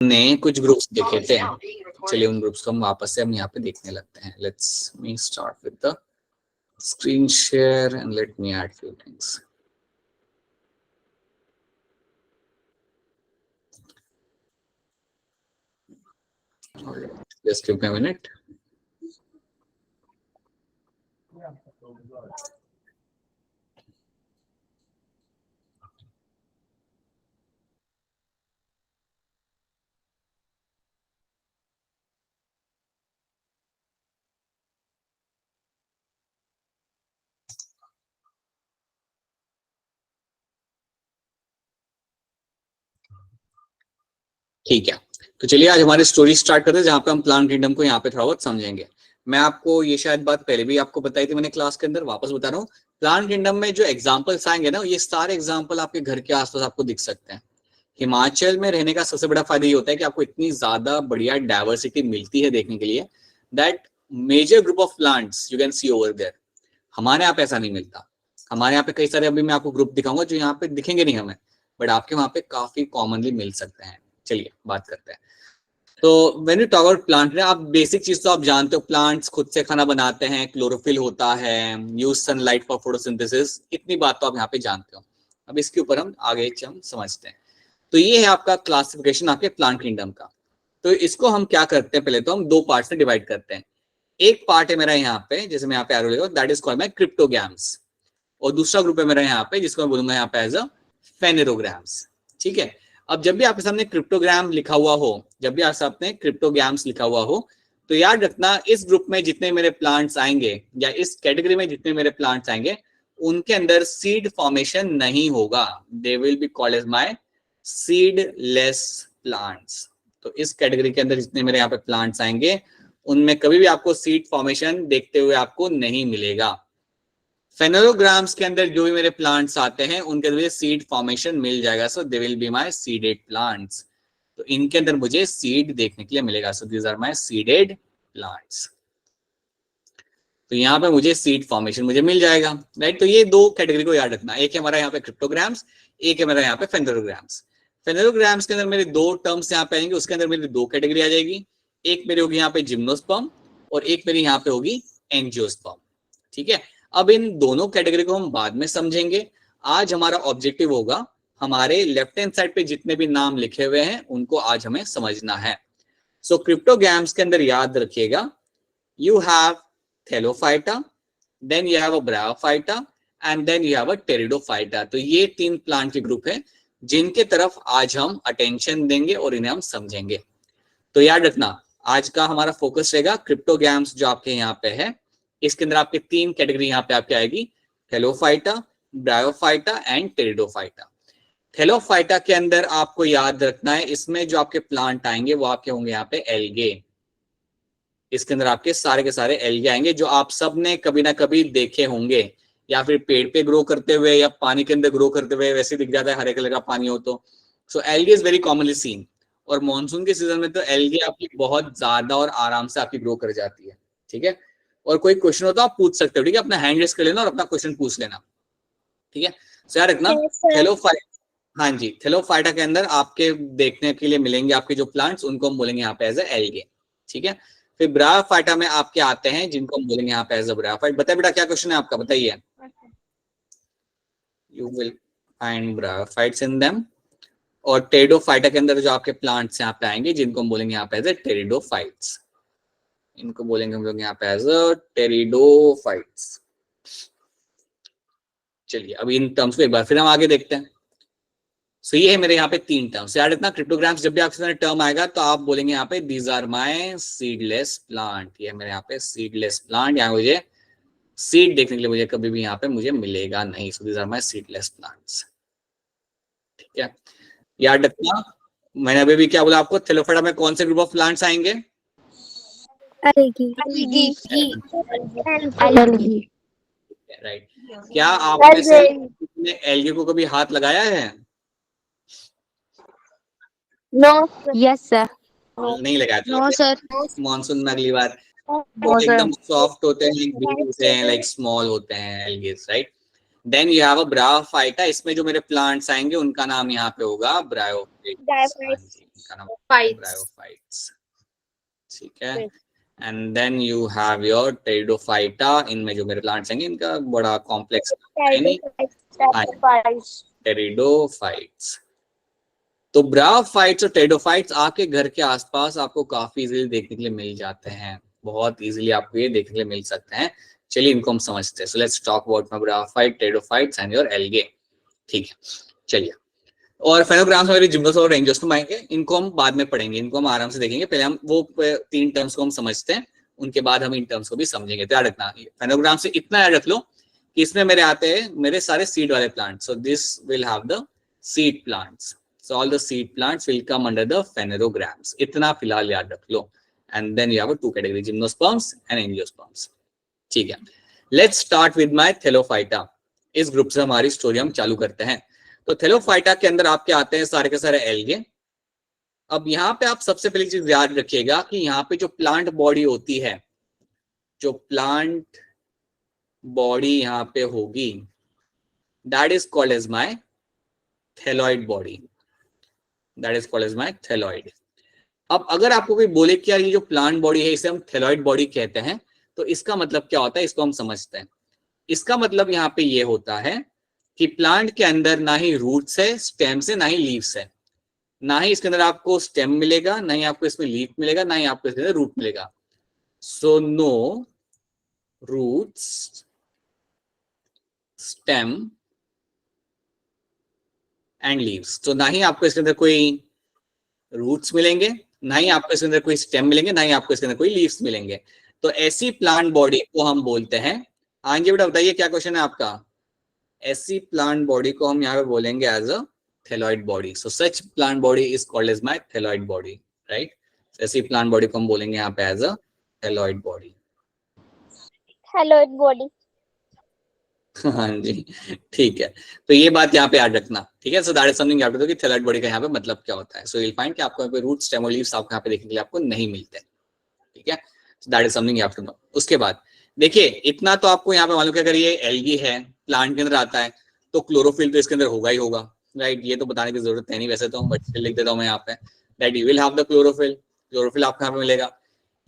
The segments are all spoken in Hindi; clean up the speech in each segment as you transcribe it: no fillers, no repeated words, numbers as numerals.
ने कुछ ग्रुप्स देखे थे, चलिए उन ग्रुप्स को हम वापस से हम यहाँ पे देखने लगते हैं। Let's me start with the screen share and let me add few things. Just give me a minute. ठीक है, तो चलिए आज हमारी स्टोरी स्टार्ट करते हैं, जहां पे हम प्लांट किंगडम को यहाँ पे थोड़ा बहुत समझेंगे। मैं आपको ये शायद बात पहले भी आपको बताई थी मैंने क्लास के अंदर, वापस बता रहा हूँ। प्लांट किंगडम में जो एग्जाम्पल्स आएंगे ना, ये सारे एग्जाम्पल आपके घर के आसपास आपको दिख सकते हैं। हिमाचल में रहने का सबसे बड़ा फायदा ये होता है कि आपको इतनी ज्यादा बढ़िया डाइवर्सिटी मिलती है देखने के लिए, that major group of plants you can see over there. हमारे यहाँ पे ऐसा नहीं मिलता। हमारे यहाँ पे कई सारे, अभी मैं आपको ग्रुप दिखाऊंगा जो यहाँ पे दिखेंगे नहीं हमें, बट आपके वहां पे काफी कॉमनली मिल सकते हैं। चलिए बात करते हैं। तो when you talk about plant, आप बेसिक चीज तो आप जानते हो, प्लांट्स खुद से खाना बनाते हैं, क्लोरोफिल होता है, यूज सनलाइट फॉर फोटोसिंथेसिस, इतनी बात तो आप यहाँ पे जानते हो। अब इसके ऊपर हम आगे हम समझते हैं। तो ये है आपका क्लासिफिकेशन आपके प्लांट किंगडम का। तो इसको हम क्या करते हैं, पहले तो हम दो पार्ट में डिवाइड करते हैं। एक पार्ट है मेरा यहाँ पे, जैसे मैं यहाँ पे एरो लिखा हूं, दैट इज कॉल्ड माय क्रिप्टोग्राम्स। और दूसरा ग्रुप है मेरा यहाँ पे, जिसको मैं बोलूंगा यहाँ पे एज अ फेनेरोग्राम्स। ठीक है। अब जब भी आपके सामने क्रिप्टोग्राम लिखा हुआ हो, जब भी आपके सामने क्रिप्टोग्राम्स लिखा हुआ हो, तो याद रखना इस ग्रुप में जितने मेरे प्लांट्स आएंगे, या इस कैटेगरी में जितने मेरे प्लांट्स आएंगे, उनके अंदर सीड फॉर्मेशन नहीं होगा। They will be called as my seedless plants. तो इस कैटेगरी के अंदर जितने मेरे यहाँ पे प्लांट्स आएंगे, उनमें कभी भी आपको सीड फॉर्मेशन देखते हुए आपको नहीं मिलेगा। फेनेरोग्राम्स के अंदर जो भी मेरे प्लांट्स आते हैं, उनके अंदर सीड फॉर्मेशन मिल जाएगा। So they will be my seeded plants. तो इनके अंदर मुझे सीड देखने के लिए मिलेगा। So these are my seeded plants. तो यहाँ पे मुझे सीड फॉर्मेशन मुझे मिल जाएगा, राइट। तो ये दो कैटेगरी को याद रखना, एक है हमारा यहाँ पे क्रिप्टोग्राम्स, एक है मेरा यहाँ पे फेनेरोग्राम्स। फेनेरोग्राम्स के अंदर मेरे दो टर्म्स यहाँ पे आएंगे, उसके अंदर मेरी दो कैटेगरी आ जाएगी। एक मेरी होगी यहाँ पे जिम्नोस्पर्म, और एक मेरी यहाँ पे होगी एंजियोस्पर्म। ठीक है। अब इन दोनों कैटेगरी को हम बाद में समझेंगे। आज हमारा ऑब्जेक्टिव होगा, हमारे लेफ्ट हैंड साइड पे जितने भी नाम लिखे हुए हैं उनको आज हमें समझना है। सो क्रिप्टोग्राम्स के अंदर याद रखिएगा, you have Thellophyta, then you have a Bryophyta, and then you have a Pteridophyta। तो ये तीन प्लांट के ग्रुप है जिनके तरफ आज हम अटेंशन देंगे और इन्हें हम समझेंगे। तो याद रखना, आज का हमारा फोकस रहेगा क्रिप्टोग्राम्स जो आपके यहाँ पे है, इसके अंदर आपके तीन कैटेगरी यहाँ पे आपके आएगी, Thallophyta, bryophyta and pteridophyta. Thallophyta के अंदर आपको याद रखना है, इसमें जो आपके प्लांट आएंगे वो आपके होंगे यहाँ पे एल्गे। इसके अंदर आपके सारे के सारे एल्गे आएंगे जो आप सब ने कभी ना कभी देखे होंगे, या फिर पेड़ पे ग्रो करते हुए या पानी के अंदर ग्रो करते हुए, वैसे दिख जाता है हरे कलर का पानी हो तो। So algae is very commonly seen. और मॉनसून के सीजन में तो एल्गे आपकी बहुत ज्यादा और आराम से आपकी ग्रो कर जाती है। ठीक है। और कोई क्वेश्चन हो तो आप पूछ सकते हो, ठीक है, अपना हैंड रेस कर लेना और अपना क्वेश्चन पूछ लेना। ठीक है। सो याद रखना, थेलोफाइटा, हाँ जी, थेलोफाइटा के अंदर आपके देखने के लिए मिलेंगे आपके जो प्लांट्स, उनको हम बोलेंगे यहाँ पे एज एल्गे। ठीक है। फिर ब्रायोफाइटा में आपके आते हैं जिनको हम बोलेंगे यहाँ पे एज अ ब्रायोफाइट। बताइए बेटा क्या क्वेश्चन है आपका, बताइए। You will find bryophytes in them. और टेरिडोफाइटा के अंदर जो आपके प्लांट्स यहाँ पे आएंगे जिनको हम बोलेंगे यहाँ पे एज ए टेरिडोफाइट्स, इनको बोलेंगे हम लोग यहाँ पे एज अ टेरिडोफाइट्स। चलिए अब इन टर्म्स को एक बार फिर हम आगे देखते हैं। सो ये है मेरे यहाँ पे तीन टर्म्स, याद रखना क्रिप्टोग्राम्स जब भी आपके सामने टर्म आएगा तो आप बोलेंगे यहाँ पे these are my seedless plant. ये मेरे यहाँ पे सीडलेस प्लांट, यहाँ मुझे सीड देखने के लिए मुझे कभी भी यहाँ पे मुझे मिलेगा नहीं। So these are my seedless plants. ठीक है। याद रखना, मैंने अभी भी क्या बोला आपको, थेलोफाइटा में कौन से ग्रुप ऑफ प्लांट्स आएंगे? राइट। क्या आप में से एल्गे को कभी हाथ लगाया है? नो यस सर, नहीं लगाया? नो सर, मॉनसून में अगली बार। No sir. एकदम सॉफ्ट होते हैं, ग्रीन होते हैं, लाइक स्मॉल होते हैं algaes, right. Then you have a bryophyta, इसमें जो मेरे प्लांट्स आएंगे उनका नाम यहाँ पे होगा ब्रायोफाइट्स। हाँ जी, उनका नाम ब्रायोफाइट्स, ठीक है। And then you have your pteridophyta, इनमें जो मेरे प्लांट्स आएंगे इनका बड़ा कॉम्प्लेक्स है नहीं, टेरिडोफाइट्स। तो ब्रायोफाइट्स और टेरिडोफाइट्स आपके घर के आसपास आपको काफी इजीली देखने के लिए मिल जाते हैं, बहुत इजीली आपको ये देखने के लिए मिल सकते हैं। चलिए इनको हम समझते हैं। So let's talk about my bryophyte, pteridophytes and your algae, ठीक है। चलिए, और फेनोग्राम्स और जिम्नोस्पर्म और एंजियोस्पर्म आएंगे, इनको हम बाद में पढ़ेंगे, इनको हम आराम से देखेंगे। पहले हम वो 3 टर्म्स को हम समझते हैं, उनके बाद हम इन टर्म्स को भी समझेंगे। तो याद रखना, फेनोग्राम से इतना याद रख लो कि इसमें मेरे आते हैं मेरे सारे सीड वाले plant. So this will have the seed plants, so all the seed plants will come under the phanerograms, इतना फिलहाल याद रख लो। and then you have 2 categories, gymnosperms and angiosperms, ठीक है। let's start with my thelophyta, इस ग्रुप से हमारी स्टोरी हम चालू करते हैं। तो थेलोफाइटा के अंदर आपके आते हैं सारे के सारे एल्गे। अब यहाँ पे आप सबसे पहली चीज याद रखिएगा कि यहाँ पे जो प्लांट बॉडी होती है, जो प्लांट बॉडी यहाँ पे होगी, that is called as my thalloid body, that is called as my thalloid. अब अगर आपको कोई बोले कि यार ये जो प्लांट बॉडी है इसे हम थैलॉइड बॉडी कहते हैं, तो इसका मतलब क्या होता है, इसको हम समझते हैं। इसका मतलब यहाँ पे ये होता है कि प्लांट के अंदर ना ही रूट्स है, स्टेम्स है, ना ही लीव्स है। ना ही इसके अंदर आपको स्टेम मिलेगा, ना ही आपको इसमें लीफ मिलेगा, ना ही आपको इसके अंदर रूट मिलेगा। So no roots, stem and leaves. तो ना ही आपको इसके अंदर कोई रूट्स मिलेंगे, ना ही आपको इसके अंदर कोई स्टेम मिलेंगे, ना ही आपको इसके अंदर कोई लीव्स मिलेंगे। तो ऐसी प्लांट बॉडी को हम बोलते हैं, हाँ जी बेटा बताइए क्या क्वेश्चन है आपका। ऐसी प्लांट बॉडी को हम यहाँ पे बोलेंगे as a thalloid body. So such plant body is called as my thalloid body, right. ऐसी प्लांट बॉडी को हम बोलेंगे यहाँ पे as a thalloid body, thalloid body. हाँ जी, ठीक है। तो ये बात यहाँ पे याद रखना, ठीक है। सो दैट इज समथिंग याद रखो कि थैलॉइड बॉडी का यहाँ पे मतलब क्या होता है। सो यू विल फाइंड कि आपको यहाँ पे रूट, स्टेम और लीव्स आपको यहाँ पे देखने के लिए आपको नहीं मिलते, ठीक है। So that is something you have to know. उसके बाद देखिए, इतना तो आपको यहाँ पे मालूम कि अगर ये एल्गी है, प्लांट के अंदर आता है, तो क्लोरोफिल तो इसके अंदर होगा ही होगा, राइट। ये तो बताने की जरूरत है नहीं वैसे तो, बट लिख देता हूँ मैं यहाँ पे that you will have the chlorophyll. Chlorophyll आपको यहाँ पे मिलेगा।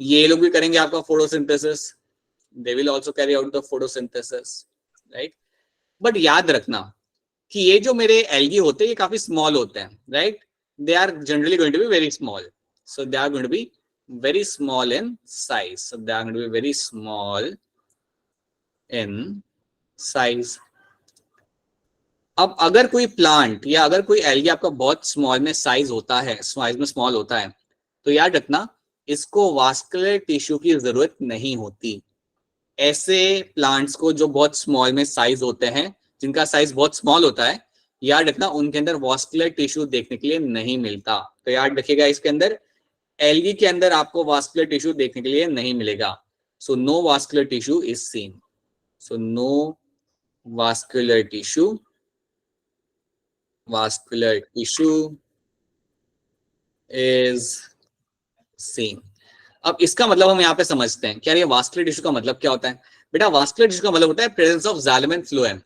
ये लोग भी करेंगे आपका photosynthesis, they will also carry out the photosynthesis, right. But याद रखना कि ये जो मेरे एल्गी होते हैं ये काफी स्मॉल होते हैं, right. They are generally going to be very small, so they are going to be very small in size, so they are going to be very small in size. अब अगर कोई प्लांट या अगर कोई एल्गी आपका बहुत स्मॉल में साइज होता है, साइज में स्मॉल होता है, तो याद रखना इसको वास्कुलर टिश्यू की जरूरत नहीं होती। ऐसे प्लांट्स को जो बहुत स्मॉल में साइज होते हैं, जिनका साइज बहुत स्मॉल होता है, याद रखना उनके अंदर वास्कुलर टिश्यू देखने के लिए नहीं मिलता। तो याद रखिएगा इसके अंदर, एल्गी के अंदर आपको वास्कुलर टिश्यू देखने के लिए नहीं मिलेगा। So no vascular tissue is seen, so no vascular tissue, vascular tissue is seen. अब इसका मतलब हम यहाँ पे समझते हैं क्या, ये वास्कुलर टिश्यू का मतलब क्या होता है। बेटा वास्कुलर टिश्यू का मतलब होता है presence of xylem and phloem.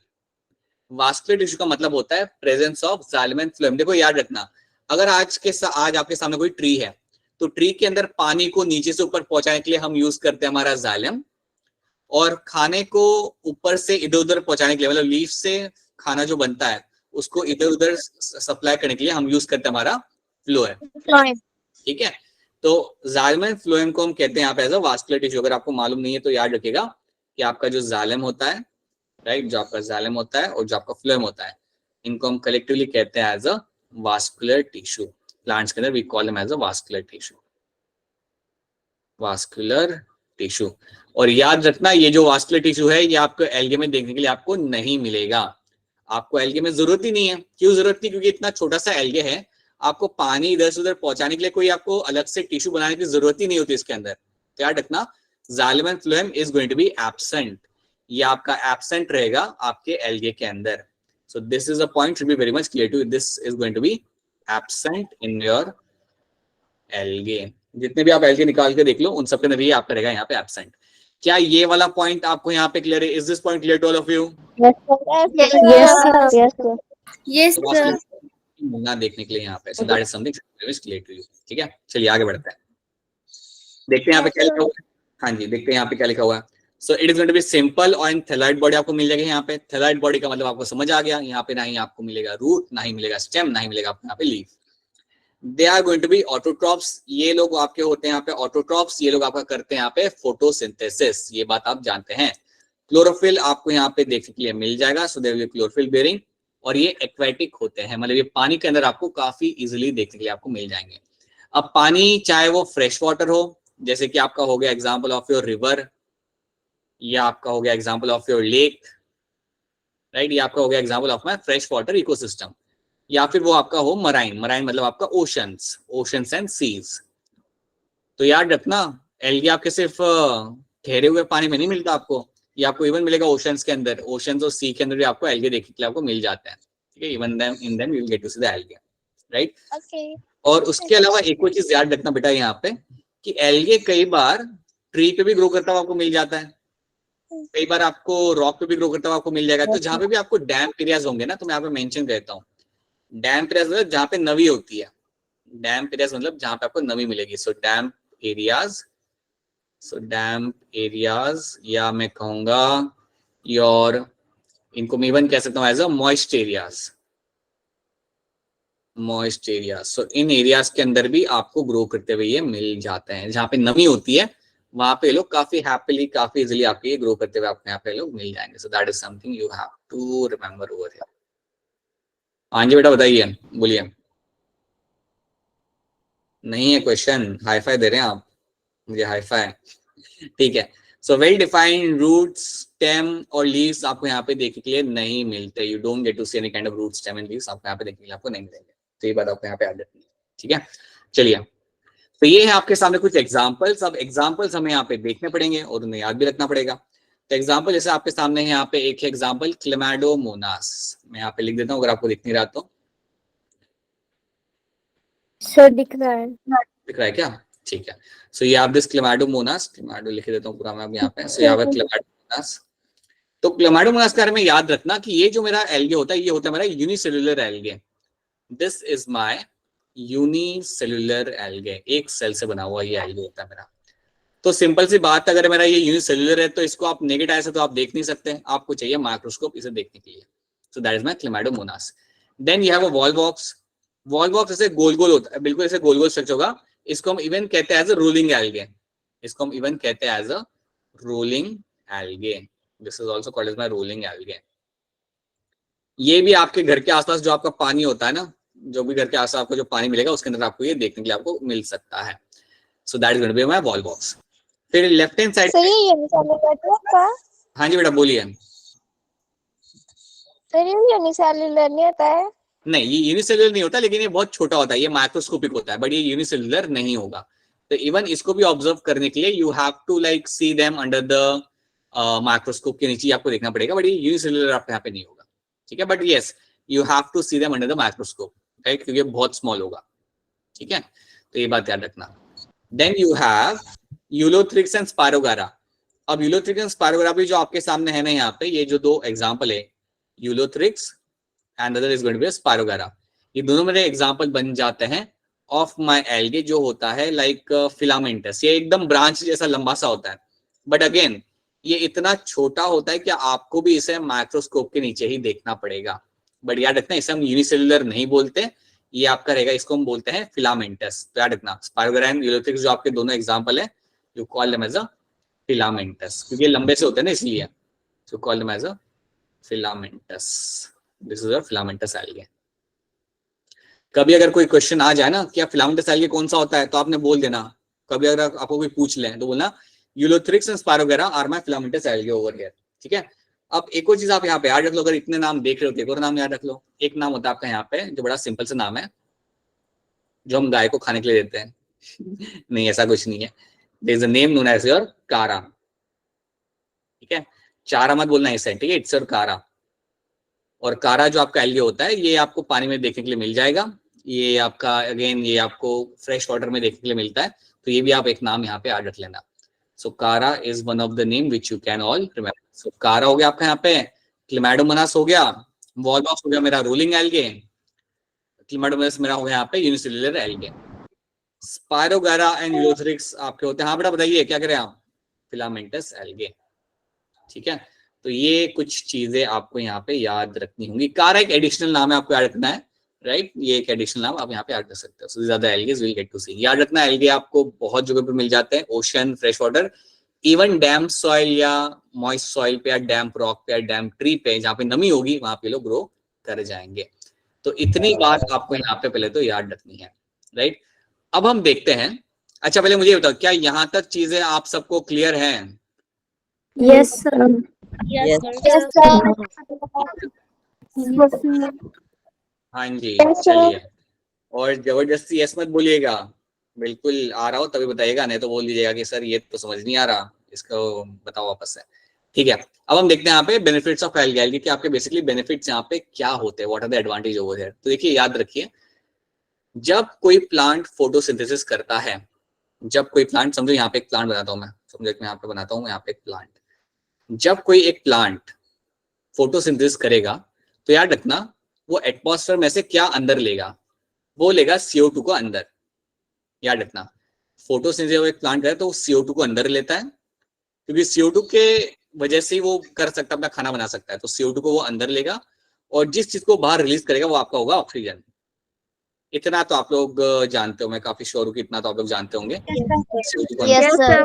Vascular tissue का मतलब होता है presence of xylem and phloem. देखो याद रखना, अगर आज आपके सामने कोई ट्री है, तो ट्री के अंदर पानी को नीचे से ऊपर पहुंचाने के लिए हम यूज करते हैं हमारा जाइलम, और खाने को ऊपर से इधर उधर पहुंचाने के लिए, मतलब लीफ से खाना जो बनता है उसको इधर उधर सप्लाई करने के लिए हम यूज करते हैं हमारा फ्लोएम, ठीक है। तो जाइलम एंड फ्लोएम को हम कहते हैं यहाँ पे एज अ वास्कुलर टिश्यू। अगर आपको मालूम नहीं है तो याद रखिएगा कि आपका जो जाइलम होता है, राइट, जो आपका जाइलम होता है और जो आपका फ्लोएम होता है, इनको हम कलेक्टिवली कहते हैं as a vascular tissue. Plants के अंदर we call them as a vascular tissue, vascular tissue. और याद रखना ये जो वास्कुलर टिश्यू है ये आपको एल्गे में देखने के लिए आपको नहीं मिलेगा। आपको एल्गे में जरूरत ही नहीं है। क्यों जरूरत नहीं? क्योंकि इतना छोटा सा एल्गे है, आपको पानी इधर से उधर पहुंचाने के लिए कोई आपको अलग से टिश्यू बनाने की जरूरत ही नहीं होती इसके अंदर। तो याद रखना xylem and phloem is going to be absent, ये आपका एब्सेंट रहेगा आपके एल्गे के अंदर। So this is a point should be very much clear to, this is going to be absent in your algae. जितने भी आप एल्गे निकाल के देख लो उन सब के अंदर ये आपका रहेगा यहाँ पे एब्सेंट। क्या ये वाला पॉइंट आपको यहाँ पे क्लियर है? Is this point clear to all of you? Yes, तो sir. मुन्ना देखने के लिए यहाँ पे, so that is something clear to you. ठीक है, चलिए आगे बढ़ते हैं, देखते हैं यहाँ पे क्या लिखा हुआ है। हाँ जी, देखते हैं यहाँ पे क्या लिखा हुआ है। So it is going to be simple और इन थैलाइड बॉडी आपको मिल जाएगी। यहाँ पे थैलाइड बॉडी का मतलब आपको समझ आ गया। यहाँ पे ना ही आपको मिलेगा रूट, ना ही मिलेगा स्टेम, ना ही मिलेगा आपको यहाँ पे leaf. They are going to be autotrophs, ये लोग आपके होते हैं यहाँ पे ऑटोट्रॉप्स, ये लोग आपका करते हैं यहाँ पे फोटोसिंथेसिस, ये बात आप जानते हैं। क्लोरोफिल आपको यहाँ पे देखने के लिए मिल जाएगा, so there will be chlorophyll bearing, और ये एक्वेटिक होते हैं, मतलब ये पानी के अंदर आपको काफी इजीली देखने के लिए आपको मिल जाएंगे। अब पानी चाहे वो फ्रेश वाटर हो, जैसे कि आपका हो गया एग्जांपल ऑफ योर रिवर, या आपका हो गया example of your lake, right, ये आपका हो गया example of my fresh water ecosystem, या फिर वो आपका हो मराइन, मराइन मतलब आपका ओशंस, ओशंस एंड सीज। तो याद रखना, एल्गी आपके सिर्फ ठहरे हुए पानी में नहीं मिलता आपको, ये आपको इवन मिलेगा ओशंस के अंदर, ओशंस और सी के अंदर भी आपको एल्गे देखने के लिए आपको मिल जाते हैं। ठीक है, even them in them you will get to see the algae, right. और उसके अलावा एक और चीज याद रखना बेटा यहाँ पे, कि एल्गे कई बार ट्री पे भी ग्रो करता हुआ आपको मिल जाता है, कई बार आपको रॉक पे भी ग्रो करता हुआ आपको मिल जाएगा। तो जहां पे भी आपको डैम्प एरियाज होंगे ना, तो मैं यहाँ पे मेंशन करता हूँ, डैम्प एरियाज मतलब जहाँ पे नमी होती है, डैम्प एरियाज मतलब जहां पे आपको नमी मिलेगी। सो डैम्प एरियाज, सो डैम्प एरियाज, या मैं कहूंगा योर, इनको मैं इवन कह सकता हूँ as a moist areas, moist area. So in areas के अंदर भी आपको ग्रो करते हुए ये मिल जाते हैं, जहाँ पे नमी होती है वहां पे लोग काफी हैप्पीली, काफी इजीली आपके ये ग्रो करते हुए आपको यहाँ पे लोग मिल जाएंगे। So that is something you have to remember over here. हाँ जी बेटा बताइए, बोलिए। नहीं है क्वेश्चन, हाई फाई दे रहे हैं आप मुझे, हाई फाई। ठीक है, so well defined roots, stem और लीव्स आपको यहाँ पे देखने के लिए नहीं मिलते। You don't get to see any kind of root, stem and leaves आपको यहाँ पे देखने के लिए आपको नहीं मिलेंगे। तो ये बात आपको यहाँ पे याद रखनी है। ठीक है, चलिए, तो ये है आपके सामने कुछ एग्जाम्पल्स। अब एग्जाम्पल्स हमें यहाँ पे देखने पड़ेंगे और उन्हें याद भी रखना पड़ेगा। तो एग्जाम्पल जैसे आपके सामने है यहाँ पे एक एग्जाम्पल क्लेमाडोमोनास, मैं यहाँ पे लिख देता हूँ अगर आपको दिख नहीं रहा तो। सर दिख रहा है। दिख रहा है क्या? ठीक है, सो ये आप दिस क्लेमाडोमोनास, क्लेमाडो लिख देता हूँ पूरा मैं यहाँ पे। सो यहाँ पे क्लेमाडोमोनास, तो क्लेमाडोमोनास के बारे में याद रखना कि ये जो मेरा एल्गे होता है, ये होता है मेरा unicellular algae. This is my unicellular algae, एक सेल से बना हुआ ये एल्गे होता है मेरा। तो सिंपल सी बात, अगर मेरा ये यूनिसेल्युलर है तो इसको आप नेकेड आई से तो आप देख नहीं सकते, आपको चाहिए माइक्रोस्कोप इसे देखने के लिए। So that is my chlamydomonas. Then you have a volvox, volvox ऐसे गोल गोल होता है, बिल्कुल ऐसे गोल गोल स्ट्रक्चर होगा। इसको हम इवन कहते हैं एज अ रोलिंग एल्गे, इसको हम इवन कहते हैं as a rolling algae. This is also called as my rolling algae. ये भी आपके घर के आसपास जो आपका पानी होता है ना, जो भी घर के आसपास आपको जो पानी मिलेगा उसके अंदर आपको ये देखने के लिए आपको मिल सकता है। So that is going to be my wall box. फिर लेफ्ट हैंड साइड, सर ये यूनिसेल्युलर का? हाँ जी बेटा बोलिए। सर ये यूनिसेल्युलर नहीं होता है? नहीं, ये यूनिसेल्युलर नहीं होता, लेकिन ये बहुत छोटा होता है, ये माइक्रोस्कोपिक होता है, बट ये यूनिसेल्युलर नहीं होगा। तो इवन इसको भी ऑब्जर्व करने के लिए you have to like see them under the microscope के नीचे आपको देखना पड़ेगा, बट ये यूनिसेल्युलर आपके यहाँ पे नहीं होगा। ठीक है, but yes you have to see them under the microscope, right, क्योंकि बहुत स्मॉल होगा। ठीक है, तो ये बात याद रखना। Then you have ulothrix and spirogyra. अब यूलोथ्रिक्स एंड स्पायरोगारा भी जो आपके सामने है ना यहाँ पे, ये जो दो एग्जाम्पल है, ulothrix and other is going to be spirogyra, ये दोनों मेरे एग्जांपल बन जाते हैं ऑफ माय एल्गे, जो होता है लाइक फिलामेंटस। ये एकदम ब्रांच जैसा लंबा सा होता है, बट अगेन ये इतना छोटा होता है कि आपको भी इसे माइक्रोस्कोप के नीचे ही देखना पड़ेगा। बट याद रखना, इसे हम यूनिसेल्युलर नहीं बोलते, ये आपका रहेगा, इसको हम बोलते हैं फिलामेंटस। तो याद रखना, स्पायरोगारा एंड यूलोथ्रिक्स जो आपके दोनों एग्जाम्पल है, you call them as a filamentous, क्योंकि ये लंबे से होते हैं ना इसलिए, so call them as a filamentous. This is a filamentous algae. कभी अगर कोई क्वेश्चन आ जाए ना कि फिलामेंटस एल्गे कौन सा होता है, तो आपने बोल देना, कभी अगर आपको कोई पूछ ले तो बोलना ulothrix and spirogyra are my filamentous algae over here. ठीक है, अब एक और चीज आप यहाँ पे याद रख लो, अगर इतने नाम देख रहे हो तो एक और नाम याद रख लो। एक नाम होता है आपका यहाँ पे जो बड़ा सिंपल सा नाम है, जो हम गाय को खाने के लिए देते हैं नहीं, ऐसा कुछ नहीं है। There is a name known as your chara. ठीक है, चारा मत बोलना इसे, ठीक है, इट्स योर कारा। और कारा जो आपका एल्गे होता है, ये आपको पानी में देखने के लिए मिल जाएगा। ये आपका अगेन ये आपको फ्रेश वाटर में देखने के लिए मिलता है, तो ये भी आप एक नाम यहाँ पे याद रख लेना। So chara is one of the name which you can all remember. So chara हो गया आपका यहाँ पे क्लेमाइडोमोनास हो गया, वॉलबॉक्स हो गया मेरा रूलिंग एल्गे, क्लेमाइडोमोनास मेरा हो गया यहाँ पे यूनिसेल्युलर एल्गे। स्पायरोगारा एंड यूलोथेरिक्स आपके होते हैं। हाँ बेटा बताइए क्या करें आप? Filamentous algae. ठीक है, तो ये कुछ चीजें आपको यहाँ पे याद रखनी होंगी। कार एक एडिशनल नाम है, आपको याद रखना है, राइट? ये एक एडिशनल नाम आप यहाँ पे याद कर सकते हो। सो ज्यादा एल्गेज विल गेट टू सी। याद रखना एल्गे आपको बहुत जगह पे मिल जाते हैं, ocean, fresh water, even dam soil या मॉइस्ट सॉइल पे या डैम्प रॉक पे या डैम्प ट्री पे, जहाँ पे नमी होगी वहां पे लोग ग्रो कर जाएंगे। तो इतनी बात आपको यहाँ पे पहले तो याद रखनी है, राइट? अब हम देखते हैं। अच्छा पहले मुझे बताओ, क्या यहाँ तक चीजें आप सबको क्लियर हैं? Yes sir. Yes, yes sir. हाँ जी, Yes, sir. चलिए। और जबरदस्ती यस मत बोलिएगा, बिल्कुल आ रहा हो तभी बताइएगा, नहीं तो बोल दीजिएगा कि सर ये तो समझ नहीं आ रहा, इसको बताओ वापस से। ठीक है, अब हम देखते हैं यहाँ पे बेनिफिट्स ऑफ एल्गे। एल्गे के आपके बेसिकली बेनिफिट्स यहाँ पे क्या होते हैं, what are the advantage over here. तो देखिए याद रखिए, जब कोई प्लांट फोटोसिंथेसिस करता है, जब कोई प्लांट, समझो यहाँ पे एक प्लांट बनाता हूँ मैं, समझो मैं यहाँ पे बनाता हूँ यहाँ पे एक प्लांट। जब कोई एक प्लांट फोटोसिंथेसिस करेगा तो याद रखना वो एटमॉस्फेयर में से क्या अंदर लेगा, वो लेगा CO2 को अंदर। याद रखना, फोटोसिंथेसिस एक प्लांट करे तो वो CO2 को अंदर लेता है, क्योंकि CO2 के वजह से वो कर सकता है, अपना खाना बना सकता है। तो CO2 को वो अंदर लेगा और जिस चीज को बाहर रिलीज करेगा वो आपका होगा ऑक्सीजन। इतना तो आप लोग जानते हो, मैं काफी श्योर हूँ कि इतना तो आप लोग जानते होंगे। CO2 को Yes, अंदर sir.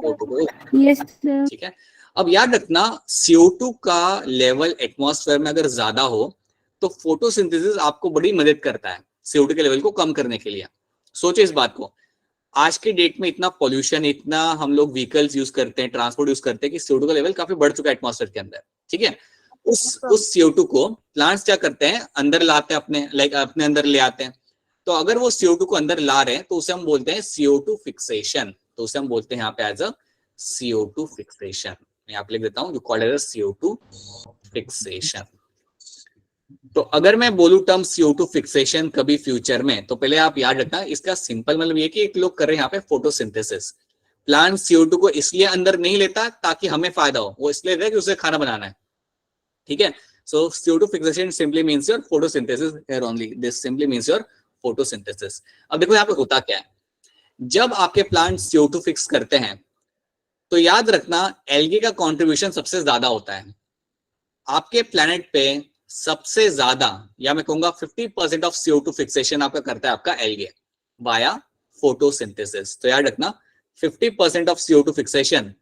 CO2 को, यस सर। ठीक है। अब याद रखना CO2 का लेवल एटमॉस्फेयर में अगर ज्यादा हो तो फोटोसिंथेसिस आपको बड़ी मदद करता है CO2 के लेवल को कम करने के लिए। सोचो इस बात को, आज के डेट में इतना पॉल्यूशन, इतना हम लोग व्हीकल्स यूज करते हैं, ट्रांसपोर्ट यूज करते हैं कि CO2 का लेवल काफी बढ़ चुका है एटमॉस्फेयर के अंदर। ठीक है, उस CO2 को प्लांट्स क्या करते हैं, अंदर लाते हैं, अपने लाइक अपने अंदर ले आते हैं। तो अगर वो CO2 को अंदर ला रहे हैं तो उसे हम बोलते हैं CO2 फिक्सेशन। तो उसे हम बोलते हैं यहाँ पे एज अ CO2 फिक्सेशन। मैं यहाँ पे लिख देता हूँ, कॉल्ड एज CO2 फिक्सेशन। तो अगर मैं बोलूं टर्म CO2 फिक्सेशन कभी फ्यूचर में, तो पहले आप याद रखना इसका सिंपल मतलब ये कि एक लोग कर रहे हैं यहाँ पे फोटोसिंथेसिस। प्लांट CO2 को इसलिए अंदर नहीं लेता ताकि हमें फायदा हो, वो इसलिए लेता है कि उसे खाना बनाना है। ठीक है, सो CO2 fixation simply means your photosynthesis here only, this simply means your photosynthesis. अब देखो यहाँ पे होता क्या है, जब आपके प्लांट CO2 फिक्स करते हैं तो याद रखना एल्गे का कंट्रीब्यूशन सबसे ज्यादा होता है। आपके प्लेनेट पे सबसे ज्यादा, या मैं कहूंगा 50% ऑफ CO2 फिक्सेशन आपका करता है आपका एल्गे वाया फोटोसिंथेसिस। तो याद रखना 50% of CO2 fixation,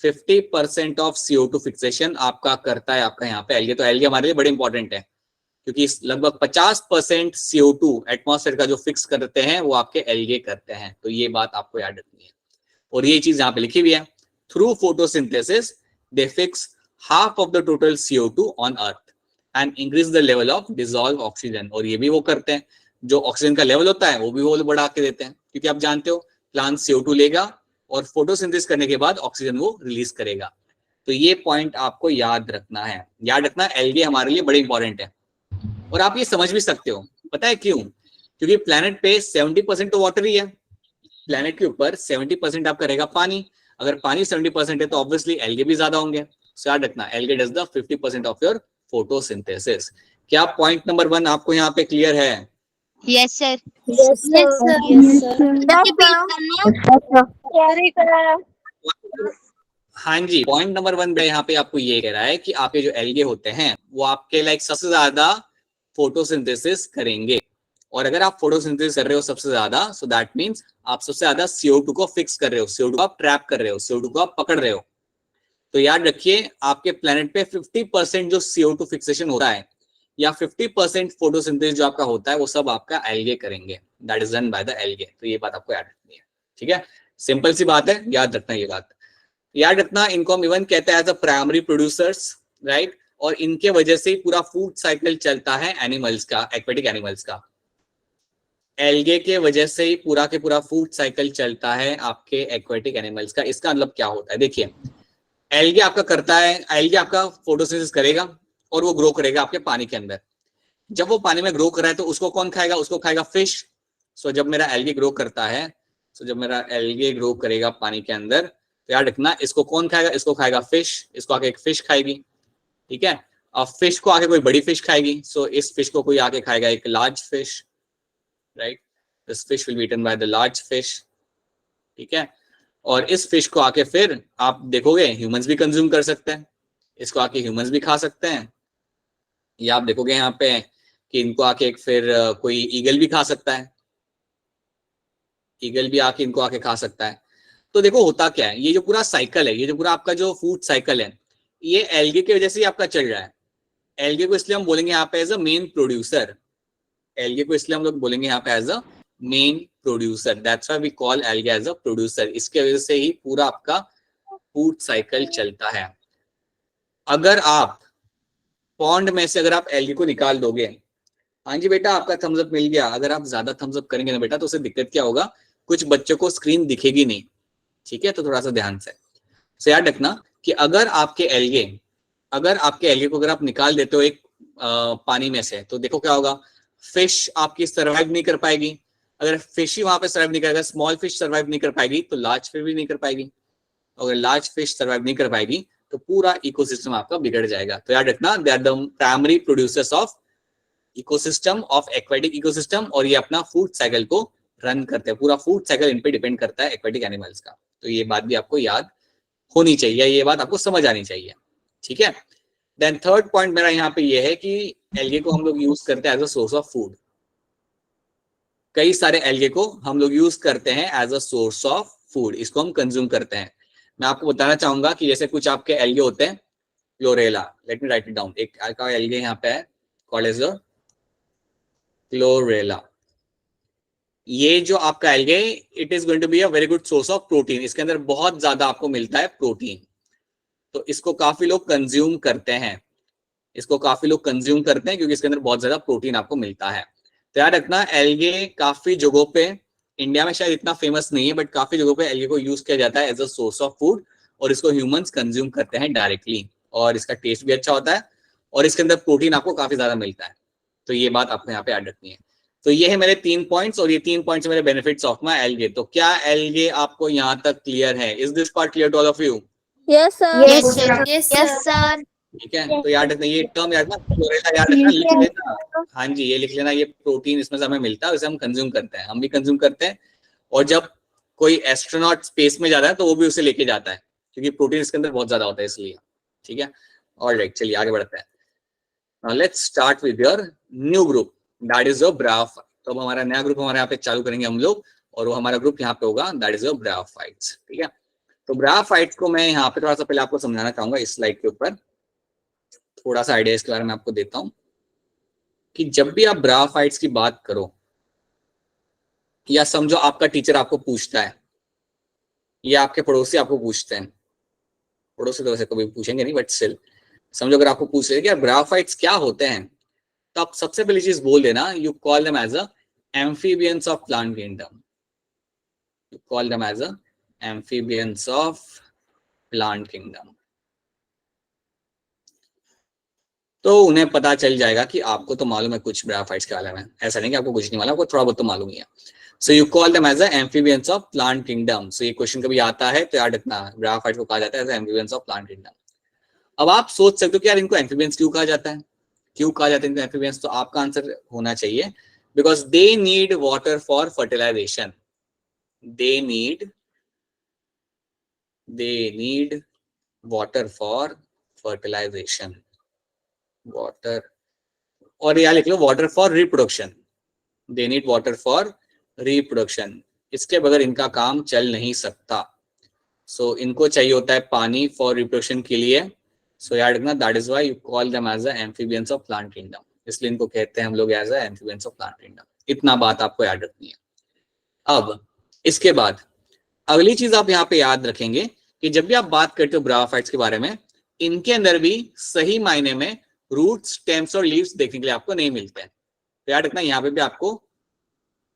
50% of CO2 fixation आपका करता है आपका यहाँ पे एल्गे। तो एल्गे हमारे लिए बड़े इंपॉर्टेंट है, क्योंकि लगभग 50% CO2 एटमॉस्फेयर का जो फिक्स करते हैं वो आपके एल्गे करते हैं। तो ये बात आपको याद रखनी है, और ये चीज यहाँ पे लिखी हुई है, through photosynthesis they fix half of the total CO2 on earth and increase the level of dissolved oxygen। और ये भी वो करते हैं, जो ऑक्सीजन का लेवल होता है वो भी वो बढ़ा के देते हैं, क्योंकि आप जानते हो प्लांट CO2 लेगा और फोटोसिंथेसिस करने के बाद ऑक्सीजन वो रिलीज करेगा। तो ये पॉइंट आपको याद रखना है। याद रखना एल्गे हमारे लिए बड़े इंपॉर्टेंट है, और आप ये समझ भी सकते हो, पता है क्यों? क्योंकि प्लेनेट पे 70% तो वाटर ही है, प्लेनेट के ऊपर 70% आपका रहेगा पानी। अगर पानी 70% है तो ऑब्वियसली एल्गे भी ज्यादा होंगे। सो याद रखना algae does the 50% of your photosynthesis. क्या पॉइंट नंबर 1 आपको यहाँ पे क्लियर है? Yes, sir. Yes sir. Yes, sir. Carry करा। हाँ जी, पॉइंट नंबर 1 यहाँ पे आपको ये कह रहा है कि आपके जो एल्गे होते हैं वो आपके लाइक सबसे ज्यादा फोटोसिंथेसिस करेंगे। और अगर आप फोटोसिंथेसिस कर रहे हो सबसे ज्यादा, सो दैट मींस आप सबसे ज्यादा CO2 को फिक्स कर रहे हो, CO2 को आप ट्रैप कर रहे हो, CO2 को आप पकड़ रहे हो। तो याद रखिए आपके प्लेनेट पे 50% जो CO2 फिक्सेशन होता है या 50% फोटोसिंथेसिस जो आपका होता है वो सब आपका एल्गे करेंगे, that is done by the algae. तो ये बात आपको याद रखनी है। ठीक है, सिंपल सी बात है, याद रखना ये बात। याद रखना इनको हम इवन कहते हैं as a primary producers, right? और इनके वजह से ही पूरा फूड साइकिल चलता है एनिमल्स का, एक्वेटिक एनिमल्स का। एल्गे के वजह से ही पूरा के पूरा फूड साइकिल चलता है आपके एक्वेटिक एनिमल्स का। इसका मतलब क्या होता है, देखिए एल्गे आपका करता है, एल्गे आपका फोटोसिंथेसिस करेगा और वो ग्रो करेगा आपके पानी के अंदर। जब वो पानी में ग्रो कर रहा है तो उसको कौन खाएगा? उसको खाएगा फिश। सो जब मेरा एल्गे ग्रो करता है, सो जब मेरा एल्गे ग्रो करेगा पानी के अंदर, तो याद रखना इसको कौन खाएगा? इसको खाएगा फिश, इसको आके एक फिश खाएगी। ठीक है। अब फिश को आके कोई बड़ी फिश खाएगी, सो इस फिश को कोई आके खाएगा एक large fish, right. This fish will be eaten by the large fish, ठीक है। और इस फिश को आके फिर आप देखोगे ह्यूमंस भी कंज्यूम कर सकते हैं, इसको आके ह्यूमंस भी खा सकते हैं, या आप देखोगे यहाँ पे कि इनको आके फिर कोई ईगल भी खा सकता है, ईगल भी आके इनको आके खा सकता है। तो देखो होता क्या है, ये जो पूरा साइकिल है, ये जो पूरा आपका जो फूड साइकिल है, ये एल्गे की वजह से ही आपका चल रहा है। एल्गे को इसलिए हम बोलेंगे यहाँ पे as a main producer, algae को इसलिए हम लोग बोलेंगे यहाँ पे as a main producer, that's why we call algae as a producer. इसके वजह से ही पूरा आपका फूड साइकिल चलता है। अगर आप पॉन्ड में से अगर आप एल्गे को निकाल दोगे, हाँ जी बेटा आपका थम्स अप मिल गया, अगर आप ज्यादा थम्स अप करेंगे ना बेटा तो उससे दिक्कत क्या होगा, कुछ बच्चों को स्क्रीन दिखेगी नहीं, ठीक है। तो थोड़ा सा ध्यान से याद रखना कि अगर आपके एल्गे को अगर आप निकाल देते हो एक पानी में से, तो देखो क्या होगा, फिश आपकी सर्वाइव नहीं कर पाएगी। अगर फिश ही वहां पे सर्वाइव नहीं करेगा, स्मॉल फिश सर्वाइव नहीं कर पाएगी, तो लार्ज फिश भी नहीं कर पाएगी। अगर लार्ज फिश सर्वाइव नहीं कर पाएगी तो पूरा इकोसिस्टम आपका बिगड़ जाएगा। तो याद रखना, they are the primary producers of ecosystem, of aquatic ecosystem, और ये अपना फूड साइकिल को रन करते हैं। पूरा फूड साइकिल इन पे डिपेंड करता है एक्वेटिक एनिमल्स का। तो ये बात भी आपको याद होनी चाहिए, ये बात आपको समझ आनी चाहिए, ठीक है। देन थर्ड पॉइंट मेरा यहाँ पे ये है कि एल्गे को हम लोग यूज करते हैं as a source of food. कई सारे एल्गे को हम लोग यूज करते हैं as a source of food, इसको हम कंज्यूम करते हैं। मैं आपको बताना चाहूंगा कि जैसे कुछ आपके एल्गे होते हैं, chlorella, let me right it down, एक का एल्गे यहाँ पे है कॉल्ड एज क्लोरेला। ये जो आपका algae, it is going to be a very good source of protein, इसके अंदर बहुत ज्यादा आपको मिलता है प्रोटीन। तो इसको काफी लोग कंज्यूम करते हैं, इसको काफी लोग कंज्यूम करते हैं क्योंकि इसके अंदर बहुत ज्यादा प्रोटीन आपको मिलता है। तो याद रखना, एल्गे काफी जगहों पे, इंडिया में शायद इतना फेमस नहीं है, बट काफी जगहों पे एल्गे को यूज किया जाता है as a source of food, और इसको ह्यूमंस कंज्यूम करते हैं डायरेक्टली, और इसका टेस्ट भी अच्छा होता है, और इसके अंदर प्रोटीन आपको काफी ज्यादा मिलता है। तो ये बात आपको यहाँ पे याद रखनी है। तो ये है मेरे 3 पॉइंट्स, और ये 3 पॉइंट्स मेरे बेनिफिट्स ऑफ माय एल्गे। तो क्या एल्गे आपको यहाँ तक क्लियर है? Is this part clear to all of you? Yes, sir. Yes, sir. Yes, Yes, sir. sir. ठीक है, तो याद रखना, ये टर्म याद रखना, क्लोरेला याद रखना, लिख लेना। हाँ जी, ये लिख लेना, ये प्रोटीन इसमें से हमें मिलता है, उसे हम कंज्यूम करते हैं, हम भी कंज्यूम करते हैं। और जब कोई एस्ट्रोनॉट स्पेस में जाता है तो वो भी उसे लेके जाता है, क्योंकि प्रोटीन इसके अंदर बहुत ज्यादा होता है इसलिए, ठीक है। ऑलराइट, चलिए आगे बढ़ते हैं। Now let's start with your new group, that is your bryophyte. तो अब हमारा नया ग्रुप हमारे यहाँ पे चालू करेंगे हम लोग, और वो हमारा ग्रुप यहाँ पे होगा, that is your ब्रायोफाइट्स, ठीक है। तो ब्रायोफाइट्स को मैं यहाँ पे थोड़ा सा पहले आपको समझाना चाहूंगा, इस स्लाइड के ऊपर थोड़ा सा आइडिया इसके बारे में आपको देता हूँ कि जब भी आप ब्रायोफाइट्स की बात करो, या समझो आपका टीचर आपको पूछता है, या आपके पड़ोसी आपको पूछते हैं, पड़ोसी तो वैसे कभी पूछेंगे नहीं, बट स्टिल समझो अगर आपको पूछ रहे कि यार ब्रायोफाइट्स क्या होते हैं, तो आप सबसे पहली चीज बोल देना, you call them as a amphibians of plant kingdom, you call them as a amphibians of plant kingdom. तो उन्हें पता चल जाएगा कि आपको तो मालूम है कुछ ब्रायोफाइट्स के बारे में, ऐसा नहीं कि आपको कुछ नहीं मालूम, आपको थोड़ा बहुत तो मालूम ही है। So you call them as a amphibians of plant kingdom. So ये क्वेश्चन कभी आता है तो याद रखना, ब्रायोफाइट्स को कहा जाता है as amphibians of plant kingdom. अब आप सोच सकते हो कि यार इनको एम्फीबियंस क्यों कहा जाता है, क्यों कहा जाता है इनको एम्फीबियंस? तो आपका आंसर होना चाहिए because they need water for fertilization, they need water for fertilization, water, और यहाँ लिख लो water for reproduction, they need water for reproduction, इसके बगैर इनका काम चल नहीं सकता। सो इनको चाहिए होता है पानी फॉर रिप्रोडक्शन के लिए। सो याद रखना, that is why you call them as a amphibians of plant kingdom, इसलिए इनको कहते हैं हम लोग as a amphibians of plant kingdom. इतना बात आपको याद रखनी है। अब इसके बाद अगली चीज आप यहाँ पे याद रखेंगे कि जब भी आप बात करते हो ब्रायोफाइट्स के बारे में, इनके अंदर भी सही मायने में रूट्स, स्टेम्स और लीव्स देखने के लिए आपको नहीं मिलते हैं। तो याद रखना, यहाँ पे भी आपको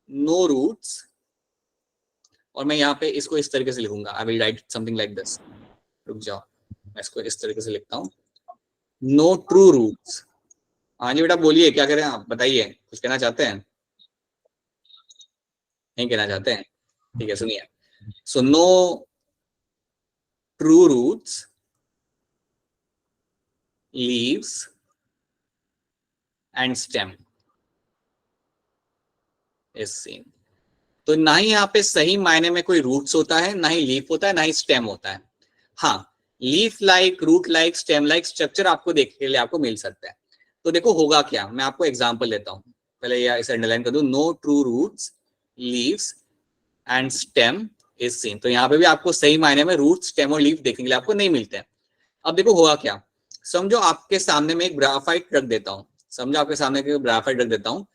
नो रूट्स, और मैं यहाँ पे इसको इस तरीके से लिखूंगा, I will write something like this, रुक जाओ मैं इसको इस तरीके से लिखता हूँ, नो ट्रू रूट्स। हाँ जी बेटा बोलिए, क्या करें आप, बताइए, कुछ कहना चाहते हैं? नहीं कहना चाहते हैं? ठीक है, सुनिए। So no true roots leaves and stem is seen। तो ना ही यहाँ पे सही मायने में कोई रूट्स होता है, ना ही लीफ होता है, ना ही स्टेम होता है। हाँ, leaf like, root like, stem like structure आपको देखने के लिए आपको मिल सकता है। तो देखो होगा क्या, मैं आपको एग्जांपल लेता हूँ, पहले या इसे अंडरलाइन कर दूं, no true roots, leaves and stem is seen. तो यहाँ पे भी आपको सही मायने में रूट, स्टेम और लीफ देखने के लिए आपको नहीं मिलते हैं। अब देखो होगा क्या, समझो आपके सामने में एक ग्राफाइट रख देता हूँ, समझो आपके सामने एक ग्राफाइट रख देता हूँ,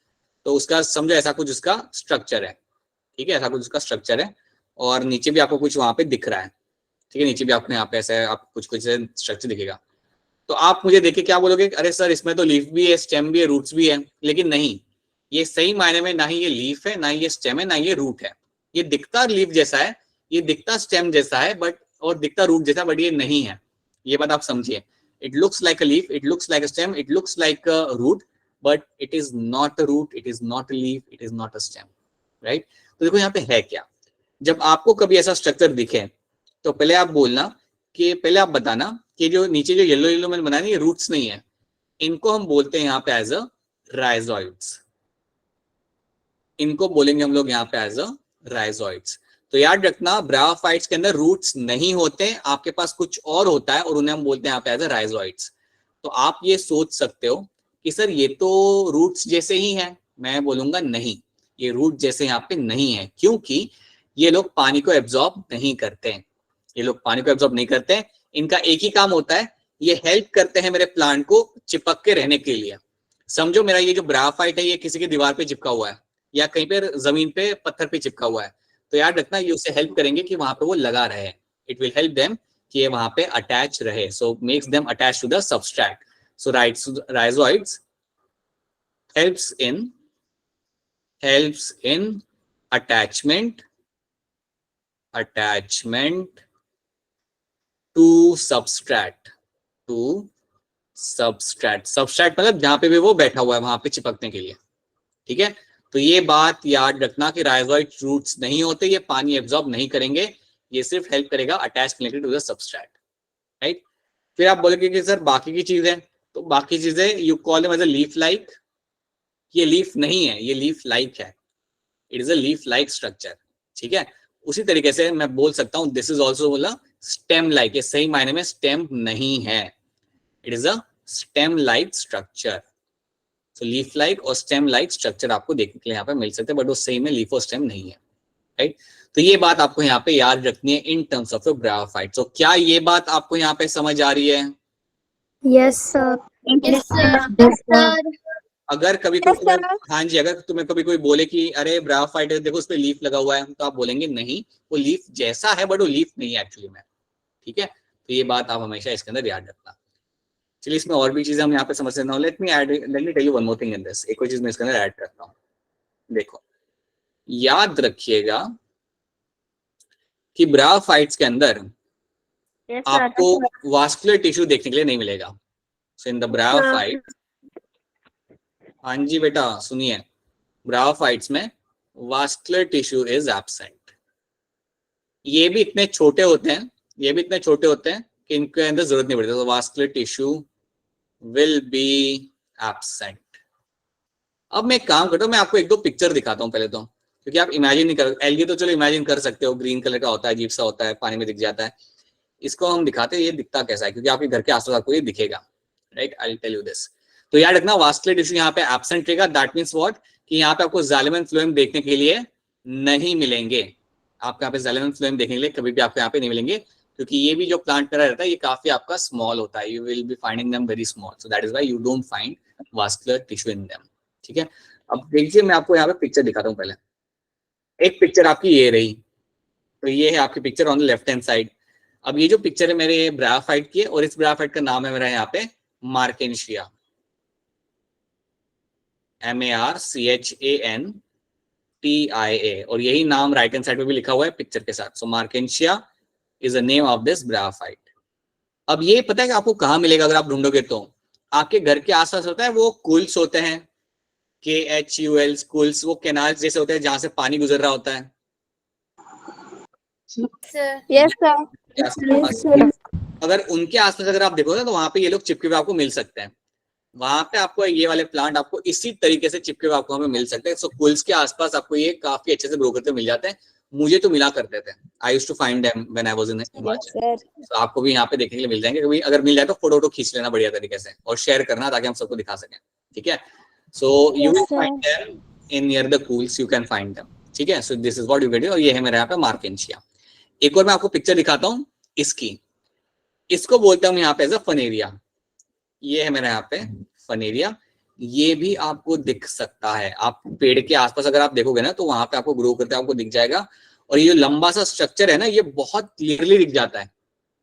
तो उसका समझो ऐसा कुछ उसका स्ट्रक्चर है, ठीक है, ऐसा कुछ उसका स्ट्रक्चर है, और नीचे भी आपको कुछ वहां पे दिख रहा है, ठीक है, नीचे भी आपने यहाँ पे ऐसा आप कुछ कुछ स्ट्रक्चर दिखेगा। तो आप मुझे देख के क्या बोलोगे, अरे सर इसमें तो लीफ भी है, स्टेम भी है, रूट्स भी है। लेकिन नहीं, ये सही मायने में ना ही ये लीफ है, ना ही ये स्टेम है, ना ही ये रूट है। ये दिखता लीफ जैसा है, ये दिखता स्टेम जैसा है, बट और दिखता रूट जैसा, बट ये नहीं है। ये बात आप समझिए, it looks like a leaf, it looks like a stem, it looks like a root, but it is not a root, it is not a leaf, it is not a stem, right. तो देखो यहाँ पे है क्या, जब आपको कभी ऐसा स्ट्रक्चर दिखे तो पहले आप बोलना कि, पहले आप बताना कि जो नीचे जो येलो येलो मैंने बनाया ये रूट्स नहीं है, इनको हम बोलते हैं यहाँ पे एज अ राइजोइड्स, इनको बोलेंगे हम लोग यहाँ पे एज अ राइजोइड्स। तो याद रखना, ब्रायोफाइट्स के अंदर रूट्स नहीं होते, आपके पास कुछ और होता है, और उन्हें हम बोलते हैं यहाँ पे एज अ राइजोइड्स। तो आप ये सोच सकते हो कि सर ये तो रूट्स जैसे ही है, मैं बोलूंगा नहीं, ये रूट जैसे यहाँ पे नहीं है, क्योंकि ये लोग पानी को एब्जॉर्ब नहीं करते, ये लोग पानी को एब्जॉर्ब नहीं करते। इनका एक ही काम होता है, ये हेल्प करते हैं मेरे प्लांट को चिपक के रहने के लिए। समझो मेरा ये जो ब्रायोफाइट है ये किसी की दीवार पे चिपका हुआ है, या कहीं पे जमीन पे पत्थर पे चिपका हुआ है, तो याद रखना ये उससे हेल्प करेंगे कि वहां पे वो लगा रहे, इट विल हेल्प देम कि ये वहां पे अटैच रहे, so makes them attach to the substrate. So rhizoids helps in attachment to substrate, substrate मतलब जहां पे भी वो बैठा हुआ है वहां पे चिपकने के लिए, ठीक है। तो ये बात याद रखना कि राइजोइड रूट्स नहीं होते, ये पानी एब्जॉर्ब नहीं करेंगे, ये सिर्फ हेल्प करेगा attach connected to the substrate, right. फिर आप बोलेंगे कि सर बाकी की चीजें, तो बाकी चीजें you call them as a leaf like, ये लीफ नहीं है, ये लीफ लाइक है, it is a leaf like structure, ठीक है। उसी तरीके से मैं बोल सकता हूं दिस इज ऑल्सो बोला स्टेम लाइक, ये सही मायने में स्टेम नहीं है, it is a stem like structure. So leaf like और स्टेम लाइक स्ट्रक्चर आपको देखने के लिए यहाँ पे मिल सकते हैं, बट वो सही में लीफ और स्टेम नहीं है, राइट। तो ये बात आपको यहाँ पे याद रखनी है इन टर्म्स ऑफ ब्रायोफाइट। तो क्या ये बात आपको यहाँ पे समझ आ रही है? Yes, sir. Yes, sir. Yes, sir. अगर कभी कोई तुम्हें, हाँ जी, अगर तुम्हें कभी कोई बोले कि अरे ब्रायोफाइट है देखो उस पे लीफ लगा हुआ है, तो आप बोलेंगे नहीं, वो लीफ जैसा है बट वो लीफ नहीं है एक्चुअली में, ठीक है। तो ये बात आप हमेशा इसके अंदर याद रखना। चलिए इसमें और भी चीजें हम यहाँ पे समझ लेना, let me tell you one more thing in this, एक और चीज मैं इसके अंदर ऐड करता हूँ। देखो याद रखिएगा कि ब्रायोफाइट्स के अंदर Yes, sir. आपको वास्कुलर टिश्यू देखने के लिए नहीं मिलेगा। सो इन द ब्रायोफाइट, हाँ जी बेटा सुनिए, ब्रायोफाइट्स में वास्कुलर टिश्यू इज एब्सेंट। ये भी इतने छोटे होते हैं, ये भी इतने छोटे होते हैं कि इनके अंदर जरूरत नहीं पड़ती, तो vascular tissue will be absent. अब मैं एक काम करता हूँ, मैं आपको एक दो पिक्चर दिखाता हूँ पहले तो, क्योंकि आप इमेजिन नहीं कर, एल्गी तो चलो इमेजिन कर सकते हो, ग्रीन कलर का होता है, अजीब सा होता है, पानी में दिख जाता है। इसको हम दिखाते हैं ये दिखता कैसा है, क्योंकि आपके घर के आसपास आपको ये दिखेगा, राइट। I will tell you this. तो याद रखना वास्कुलर टिश्यू यहाँ पे एब्सेंट रहेगा, दैट मींस व्हाट, कि यहाँ पे आपको जाइलम एंड फ्लोएम देखने के लिए नहीं मिलेंगे। आपको यहाँ पे जाइलम एंड फ्लोएम देखने के लिए कभी भी आपको यहाँ पे नहीं मिलेंगे, क्योंकि ये भी जो प्लांट मेरा रहता है ये काफी आपका स्मॉल होता है, you will be finding them very small, so that is why you don't find vascular tissue in them, ठीक है। अब देखिए मैं आपको यहाँ पे पिक्चर दिखाता हूँ, पहले एक पिक्चर आपकी ये रही, तो ये है आपकी picture on the left hand side. अब ये जो पिक्चर है मेरे ब्रायोफाइट की है, और इस ब्रायोफाइट का नाम है मेरा यहाँ पे मार्केंशिया, MARCHANTIA, और यही नाम राइट हैंड साइड पे भी लिखा हुआ है पिक्चर के साथ। So marchantia is the name of this bryophyte. अब ये पता है कि आपको कहाँ मिलेगा अगर आप ढूंढोगे, तो आपके घर के आसपास होता है, वो कुल्स होते हैं, KHUL कुल्स, वो कैनाल जैसे होते हैं जहां से पानी गुजर रहा होता है। Yes, sir. Yes, sir. अगर उनके आसपास अगर आप देखोगे तो वहां पे ये लोग चिपके हुए आपको मिल सकते हैं। वहां पे आपको ये वाले प्लांट आपको इसी तरीके से चिपके हुए आपको हमें मिल सकते हैं। सो कुल्स के आसपास आपको ये काफी अच्छे से ग्रो करते मिल जाते हैं। मुझे तो मिला करते थे, I used to find them when I was in Himachal. तो आपको भी यहाँ पे देखने के लिए मिल जाएंगे। कभी अगर मिल जाए तो फोटो खींच लेना बढ़िया तरीके से और शेयर करना ताकि हम सबको दिखा सकें, ठीक है। So you will find them in near the cools, you can find them, ठीक है। सो this is what you get. और ये है मेरे यहाँ पे मार्केंशिया। एक और मैं आपको पिक्चर दिखाता हूँ इसकी, इसको बोलते हैं हम यहाँ पे एज अ फनेरिया। ये है मेरे यहाँ पे फनेरिया। ये भी आपको दिख सकता है, आप पेड़ के आसपास अगर आप देखोगे ना तो वहां पे आपको ग्रो करते आपको दिख जाएगा। और ये लंबा सा स्ट्रक्चर है ना, ये बहुत क्लियरली दिख जाता है।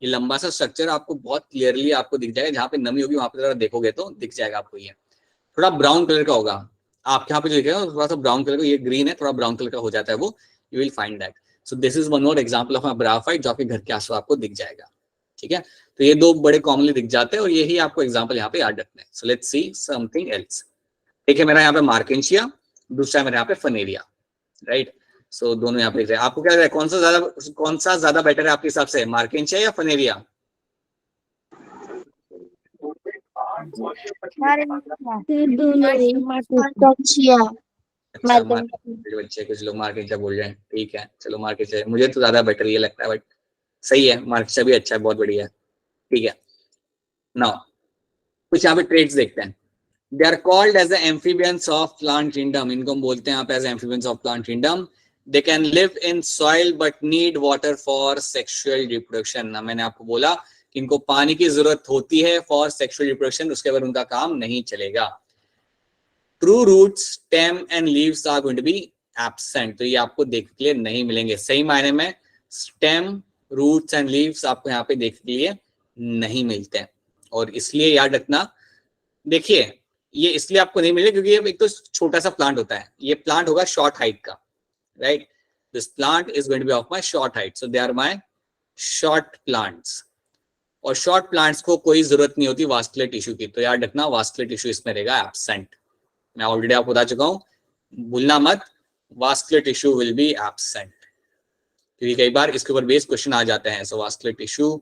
ये लंबा सा स्ट्रक्चर आपको बहुत क्लियरली आपको दिख जाएगा, जहाँ पे नमी होगी वहां पे जरा देखोगे तो दिख जाएगा आपको। ये थोड़ा ब्राउन कलर का होगा आपके यहाँ पे जो दिखेगा, थोड़ा सा ब्राउन कलर का। ये ग्रीन है, थोड़ा ब्राउन कलर का हो जाता है वो, you will find that. So this is one more example of a bryophyte जो आपके घर के आसपास आपको दिख जाएगा, ठीक है। तो ये दो बड़े कॉमनली दिख जाते हैं और यही आपको एग्जांपल यहाँ पे याद रखना है। So let's see something else. एक है मेरा यहाँ पे मार्केंशिया, दूसरा है मेरा यहाँ पे फनेरिया, राइट। सो दोनों यहाँ पे दिख रहे हैं। आपको क्या लग रहा है कौन सा ज्यादा बेटर है आपके हिसाब से, मार्केंशिया या फनेरिया? अच्छा, बच्चे कुछ लोग मार्केंशिया बोल रहे हैं, ठीक है। चलो मार्केंशिया, मुझे तो ज्यादा बेटर ये लगता है, बट सही है, मार्केंशिया भी अच्छा है, बहुत बढ़िया है, ठीक है। नाउ कुछ यहाँ पे ट्रेड्स देखते हैं। They are called as the amphibians of plant kingdom. इनको हम बोलते हैं यहाँ पे as amphibians of plant kingdom. They can live in soil but need water for sexual reproduction. ना मैंने आपको बोला कि इनको पानी की जरूरत होती है फॉर सेक्सुअल रिप्रोडक्शन, उसके बाद उनका काम नहीं चलेगा। True roots, stem and leaves are going to be absent. तो ये आपको देखने के लिए नहीं मिलेंगे, सही मायने में स्टेम, रूट्स एंड लीव्स आपको यहाँ पे देखने के लिए नहीं मिलते हैं। और इसलिए याद रखना, देखिए ये इसलिए आपको नहीं मिले क्योंकि ये एक तो छोटा सा प्लांट होता है, ये प्लांट होगा शॉर्ट हाइट का, राइट। This plant is going to be of my short height, so they are my short plants. और शॉर्ट प्लांट्स को कोई जरूरत नहीं होती वास्कुलर टिश्यू की, तो याद रखना वास्कुलर टिश्यू इसमें रहेगा एब्सेंट। मैं ऑलरेडी आपको बता चुका हूं, भूलना मत, vascular tissue will be absent, क्योंकि कई बार इसके ऊपर बेस क्वेश्चन आ जाते हैं। सो वास्कुलर टिश्यू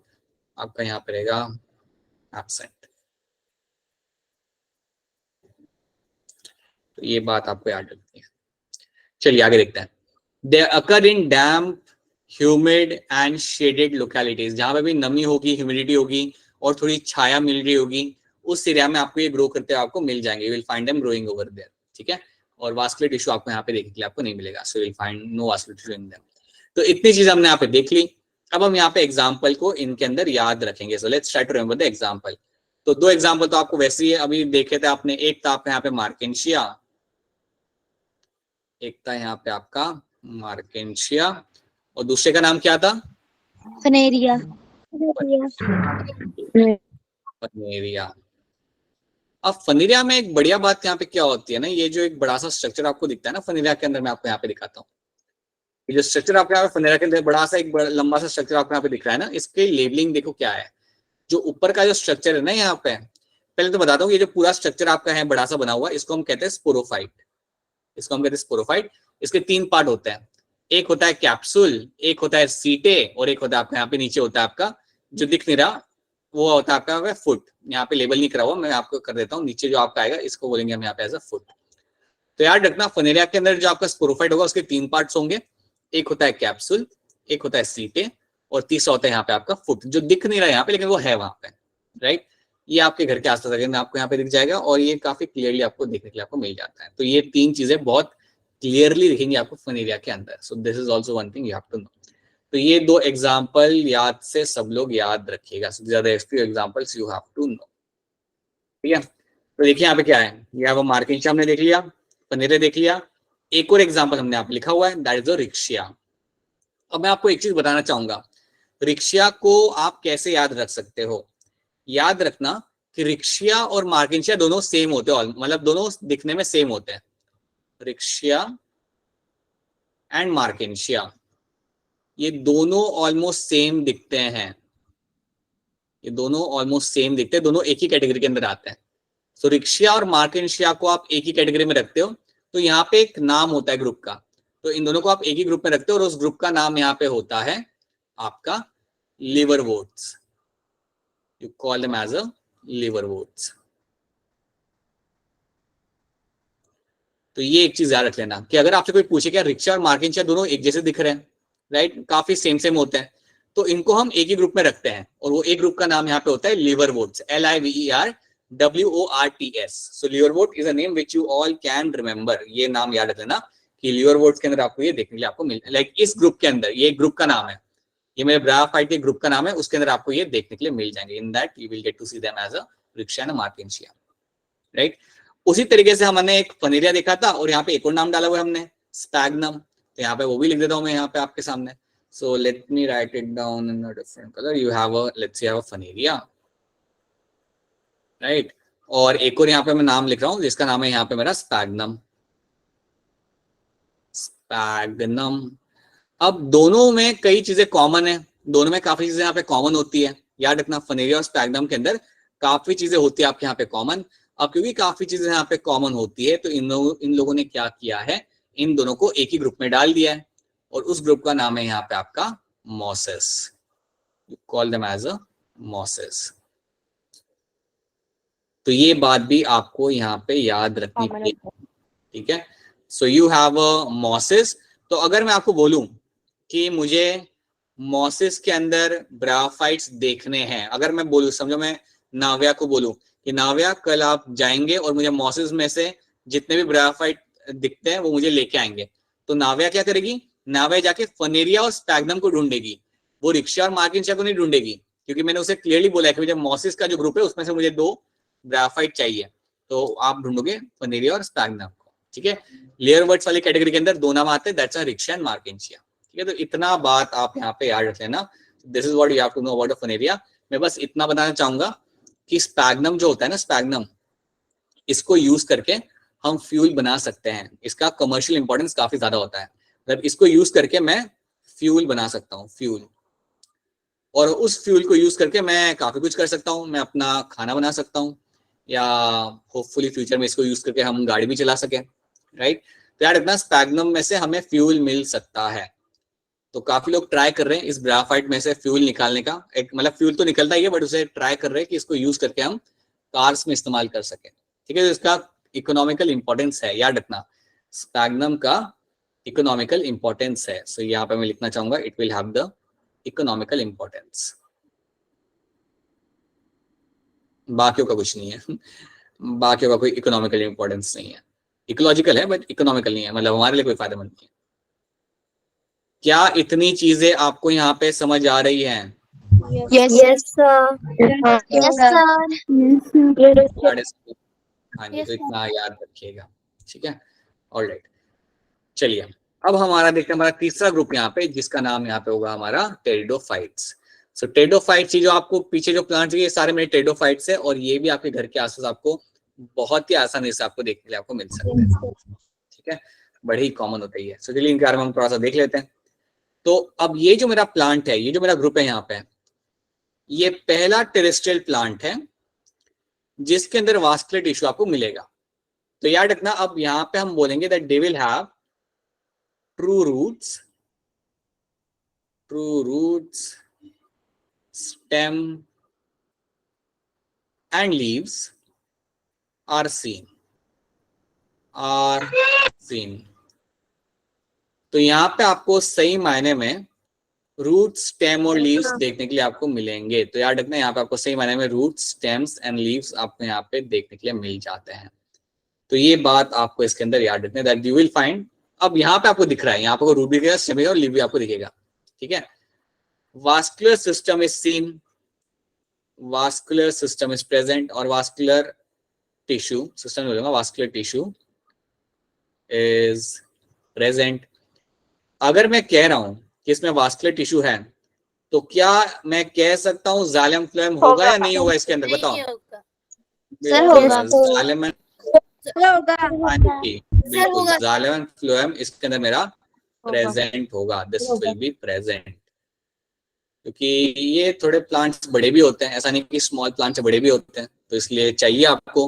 आपका यहाँ पे रहेगा एब्सेंट। तो ये बात आपको याद रखनी है। चलिए आगे देखते हैं। दे अकर इन डैम्प, ह्यूमिड एंड शेडेड लोकेलिटीज। जहां पे भी नमी होगी, ह्यूमिडिटी होगी और थोड़ी छाया मिल रही होगी, उस एरिया में आपको ये ग्रो करते हुए आपको मिल जाएंगे। You will find them growing over there, ठीक है। और वास्कुलर टिश्यू आपको यहाँ पे देखने के लिए आपको नहीं मिलेगा, so you will find no vascular tissue in them. तो इतनी चीज हमने यहाँ पे देख ली। अब हम यहाँ पे एग्जाम्पल को इनके अंदर याद रखेंगे। So let's try to remember the example. तो दो एग्जाम्पल तो आपको वैसे ही अभी देखे थे आपने। एक था आपका यहाँ पे मार्केंशिया, एक था यहाँ पे आपका मार्केंशिया, और दूसरे का नाम क्या था? फनेरिया। फनेरिया। अब फनेरिया में एक बढ़िया बात यहाँ पे क्या होती है ना, ये जो एक बड़ा सा स्ट्रक्चर आपको दिखता है ना फनेरिया के अंदर, मैं आपको यहाँ पे दिखाता हूँ। ये जो स्ट्रक्चर आपको यहाँ पे फनेरिया के अंदर बड़ा सा एक लंबा सा स्ट्रक्चर आपको यहाँ पे दिख रहा है ना, इसके लेबलिंग देखो क्या है। जो ऊपर का जो स्ट्रक्चर है ना यहाँ पे, पहले तो बताता हूँ, ये जो पूरा स्ट्रक्चर आपका है बड़ा सा बना हुआ, इसको हम कहते हैं स्पोरोफाइट। इसको हम कहते हैं स्पोरोफाइट। इसके तीन पार्ट होते हैं, एक होता है कैप्सूल, एक होता है सीटे, और एक होता है आपका यहाँ पे नीचे होता है आपका जो दिख नहीं रहा वो होता है आपका फुट। यहाँ पे लेबल नहीं करा हुआ, मैं आपको कर देता हूँ। नीचे जो आपका आएगा इसको बोलेंगे हम यहाँ पे एज अ फुट। तो याद रखना फनेरिया के अंदर जो आपका स्पोरोफाइट होगा उसके तीन पार्ट्स होंगे, एक होता है कैप्सूल, एक होता है सीटे, और तीसरा होता है यहाँ पे आपका फुट, जो दिख नहीं रहा है यहाँ पे लेकिन वो है वहां पे, राइट। ये आपके घर के आसपास अगर आपको यहाँ पे दिख जाएगा और ये काफी क्लियरली आपको देखने के लिए आपको मिल जाता है। तो ये तीन चीजें बहुत क्लियरली दिखेंगी आपको फनेरिया के अंदर। So this is also one thing you have to know. तो ये दो एग्जाम्पल याद से सब लोग याद रखिएगा। So this are the few examples you have to know, ठीक है। तो देखिए यहाँ पे क्या है, ये वो मार्केंशिया हमने देख लिया, फनेरिया देख लिया। एक और एग्जाम्पल हमने यहाँ पे लिखा हुआ है, दैट इज द रिक्शिया। अब मैं आपको एक चीज बताना चाहूंगा, रिक्शिया को आप कैसे याद रख सकते हो। याद रखना कि रिक्शिया और मार्केंशिया दोनों सेम होते हैं, मतलब दोनों दिखने में सेम होते हैं। रिक्शिया एंड मार्केंशिया ये दोनों ऑलमोस्ट सेम दिखते हैं, ये दोनों ऑलमोस्ट सेम दिखते हैं, दोनों एक ही कैटेगरी के अंदर आते हैं। सो रिक्शिया और मार्केंशिया को आप एक ही कैटेगरी में रखते हो, तो यहाँ पे एक नाम होता है ग्रुप का, तो इन दोनों को आप एक ही ग्रुप में रखते हो और उस ग्रुप का नाम यहाँ पे होता है आपका लिवरवोर्ट्स। You call them as a liverworts. तो ये एक चीज याद रख लेना कि अगर आपसे कोई पूछे क्या रिक्शा और मार्किंचा दोनों एक जैसे दिख रहे हैं, राइट, काफी सेम सेम होते हैं, तो इनको हम एक ही ग्रुप में रखते हैं और वो एक ग्रुप का नाम यहाँ पे होता है liverworts, LIVERWORTS. So liverwort is a name which you all can remember. ये नाम याद रख लेना कि liverworts के अंदर आपको ये देखने के लिए आपको मिल, लाइक इस ग्रुप के अंदर ये ग्रुप का नाम है, ये मेरे ब्रायोफाइट के ग्रुप का नाम है, उसके अंदर आपको ये देखने के लिए मिल जाएंगे. In that you will get to see them as a riccia and marchantia, right. उसी तरीके से हमने एक फनेरिया देखा था और यहाँ पे एक और नाम डाला हुआ है हमने, स्पैग्नम. तो यहाँ पे वो भी लिख देता हूँ मैं यहाँ पे आपके सामने. So let me write it down in a different color. You have a, let's say, have a Faneria, right? और एक और यहाँ पे मैं नाम लिख रहा हूँ जिसका नाम है यहाँ पे मेरा स्पैग्नम. स्पैग्नम. अब दोनों में कई चीजें कॉमन है, दोनों में काफी चीजें यहाँ पे कॉमन होती है. याद रखना फनेरिया और स्पैग्नम के अंदर काफी चीजें होती है आपके यहाँ पे कॉमन. अब क्योंकि काफी चीजें यहाँ पे कॉमन होती है तो इन लोगों ने क्या किया है, इन दोनों को एक ही ग्रुप में डाल दिया है और उस ग्रुप का नाम है यहाँ पे आपका mosses. You call them as a mosses. तो ये बात भी आपको यहाँ पे याद रखनी चाहिए, ठीक है. So you have a mosses. तो अगर मैं आपको बोलूं कि मुझे मॉसेस के अंदर ब्रायोफाइट्स देखने हैं, अगर मैं बोलूं, समझो मैं नाव्या को बोलूं कि नाव्या कल आप जाएंगे और मुझे मॉसेस में से जितने भी ब्रायोफाइट दिखते हैं वो मुझे लेके आएंगे, तो नाव्या क्या करेगी, नाव्या जाके फनेरिया और स्पैग्नम को ढूंढेगी, वो रिक्शा और मार्किंचा को नहीं ढूंढेगी, क्योंकि मैंने उसे क्लियरली बोला है कि मुझे मॉसेस का जो ग्रुप है उसमें से मुझे 2 ब्रायोफाइट चाहिए, तो आप ढूंढोगे फनेरिया और स्पैग्नम को, ठीक है. लिवरवर्ट्स वाली कैटेगरी के अंदर 2 नाम आते हैं, दैट्स अ रिक्शा एंड मार्किंचिया, ठीक है. तो इतना बात आप यहाँ पे याद रख लेना. This is what you have to know about the Funaria. मैं बस इतना बताना चाहूंगा कि स्पैग्नम जो होता है ना, स्पैग्नम, इसको यूज करके हम फ्यूल बना सकते हैं. इसका कमर्शियल इंपॉर्टेंस काफी ज्यादा होता है. मतलब इसको यूज करके मैं फ्यूल बना सकता हूँ, फ्यूल, और उस फ्यूल को यूज करके मैं काफी कुछ कर सकता हूँ. मैं अपना खाना बना सकता हूँ या होपफुली फ्यूचर में इसको यूज करके हम गाड़ी भी चला सके, राइट. तो यार इतना स्पैग्नम में से हमें फ्यूल मिल सकता है. तो काफी लोग ट्राई कर रहे हैं इस ग्राफाइट में से फ्यूल निकालने का. एक मतलब फ्यूल तो निकलता ही है, बट उसे ट्राई कर रहे हैं कि इसको यूज करके हम कार्स में इस्तेमाल कर सके, ठीक है. तो इसका इकोनॉमिकल इंपॉर्टेंस है, याद रखना, स्पैग्नम का इकोनॉमिकल इंपॉर्टेंस है. सो यहाँ पे मैं लिखना चाहूंगा it will have the economical importance. बाकियों का कुछ नहीं है, बाकियों का कोई इकोनॉमिकल इंपॉर्टेंस नहीं है. इकोलॉजिकल है बट इकोनॉमिकल नहीं है, मतलब हमारे लिए कोई फायदेमंद नहीं है. क्या इतनी चीजें आपको यहाँ पे समझ आ रही हैं? Yes, sir. Yes, sir. हाँ जी, तो इतना याद रखिएगा, ठीक है. ऑलराइट, चलिए अब हमारा देखते हैं हमारा तीसरा ग्रुप यहाँ पे, जिसका नाम यहाँ पे होगा हमारा टेरिडोफाइट्स. सो टेरिडोफाइट्स, ये जो आपको पीछे जो प्लांट्स ये सारे मेरे टेरिडोफाइट्स है, और ये भी आपके घर के आसपास आपको बहुत ही आसानी से आपको देखने के लिए आपको मिल सकते हैं, ठीक है. बड़े ही कॉमन होता ही है. सो चलिए इनके बारे में हम थोड़ा सा देख लेते हैं. तो अब ये जो मेरा प्लांट है, ये जो मेरा ग्रुप है यहाँ पे, ये पहला टेरेस्ट्रियल प्लांट है जिसके अंदर वास्कुलर टिश्यू आपको मिलेगा. तो याद रखना, अब यहाँ पे हम बोलेंगे that they will have true roots, stem and leaves are seen. तो यहाँ पे आपको सही मायने में रूट, स्टेम और लीव्स देखने के लिए आपको मिलेंगे. तो याद रखना, यहाँ पे आपको सही मायने में रूट, स्टेम्स एंड लीव्स आपको यहाँ पे देखने के लिए मिल जाते हैं. तो ये बात आपको इसके अंदर याद रखना, दैट यू विल फाइंड. अब यहाँ पे आपको दिख रहा है, यहाँ पे रूट भी दिखेगा, स्टेम भी और लीव भी आपको दिखेगा, ठीक है. Vascular system is seen, vascular system is present, और वास्कुलर टिश्यू सिस्टम बोलूंगा, वास्कुलर टिश्यू इज प्रेजेंट. अगर मैं कह रहा हूं कि इसमें वास्कुलर टिश्यू है, तो क्या मैं कह सकता हूं जाइलम फ्लोएम होगा या नहीं होगा इसके अंदर, बताओ. सर होगा. जाइलम, बिल्कुल जाइलम फ्लोएम इसके अंदर मेरा प्रेजेंट होगा. दिस विल बी प्रेजेंट, क्योंकि ये थोड़े प्लांट्स बड़े भी होते हैं, ऐसा नहीं कि स्मॉल प्लांट्स बड़े भी होते हैं. तो इसलिए चाहिए आपको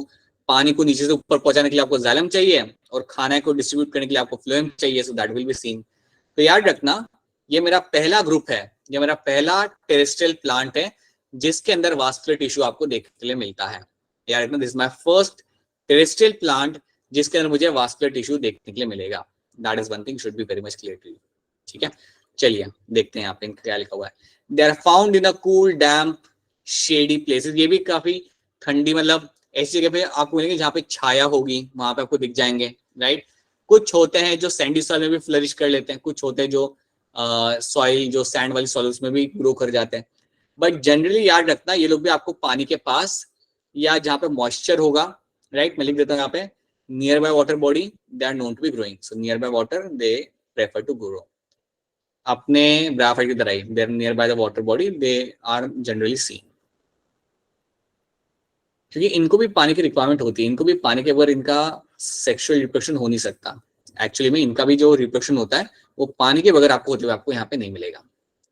पानी को नीचे से ऊपर पहुंचाने के लिए आपको जाइलम चाहिए, और खाने को डिस्ट्रीब्यूट करने के लिए आपको फ्लोएम चाहिए. So that will be seen. तो याद रखना, ये मेरा पहला ग्रुप है, ये मेरा पहला टेरेस्ट्रियल प्लांट है जिसके अंदर वास्कुलर टिश्यू आपको देखने के लिए मिलता है। यार this is my first terrestrial plant जिसके अंदर मुझे वास्कुलर टिश्यू देखने के लिए मिलेगा। That is one thing should be very much clear to you. ठीक है, चलिए देखते हैं यहाँ पे क्या लिखा हुआ है। They are found in a cool damp shady places. ये भी काफी ठंडी, मतलब ऐसी जगह पे आपको मिलेंगे जहाँ पे छाया होगी, वहां पे आपको दिख जाएंगे, राइट। कुछ होते हैं जो सैंडी सॉइल में भी फ्लरिश कर लेते हैं, कुछ होते हैं जो सॉइल जो सैंड वाली सॉइल उसमें भी ग्रो कर जाते हैं। बट जनरली याद रखना ये लोग भी आपको पानी के पास या जहाँ पे मॉइस्चर होगा, राइट, मैं लिख देता हूँ यहाँ पे, nearby water body they are known to be growing. So nearby water they prefer to grow. अपने ब्राफाइट की तरह ही they are nearby the water body they are generally seen. क्योंकि इनको भी पानी की रिक्वायरमेंट होती है, इनको भी पानी के बगैर इनका सेक्सुअल रिप्रोडक्शन हो नहीं सकता। एक्चुअली में इनका भी जो रिप्रोडक्शन होता है वो पानी के बगैर आपको होते हुए आपको यहाँ पे नहीं मिलेगा।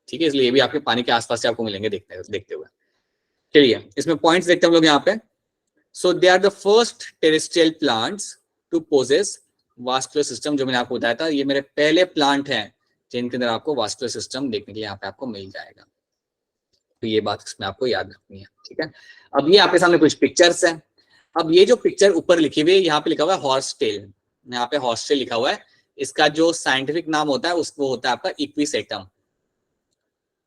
ठीक है, इसलिए ये भी आपके पानी के आसपास से आपको मिलेंगे देखते हुए। चलिए इसमें पॉइंट्स देखते हैं हम लोग यहाँ पे। So they are the first terrestrial plants to possess vascular system. जो मैंने आपको बताया था, ये मेरे पहले प्लांट हैं जिनके अंदर आपको वास्कुलर सिस्टम देखने के लिए यहाँ पे आपको मिल जाएगा। तो ये बात इसमें आपको याद रखनी है। ठीक है, अब ये आपके सामने कुछ पिक्चर्स हैं। अब ये जो पिक्चर ऊपर लिखी हुई है, यहाँ पे लिखा हुआ है हॉर्स टेल। यहाँ पे हॉर्स टेल लिखा हुआ है, इसका जो साइंटिफिक नाम होता है उसको होता है आपका इक्विसेटम।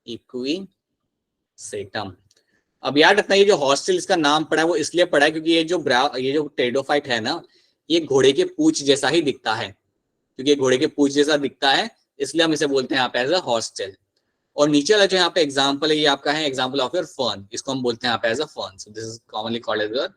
इक्विसेटम। अब याद रखना ये जो हॉर्स टेल इसका नाम पड़ा है वो इसलिए पड़ा है क्योंकि ये जो टेरिडोफाइट है ना, ये घोड़े के पूंछ जैसा ही दिखता है। क्योंकि घोड़े के पूंछ जैसा दिखता है इसलिए हम इसे बोलते हैं यहाँ पे एज अ हॉर्स टेल। और नीचे वाला जो यहाँ पे एग्जांपल है, ये आपका है एग्जांपल ऑफ योर फर्न। इसको हम बोलते हैं यहाँ पे as a fern. So this is commonly called as your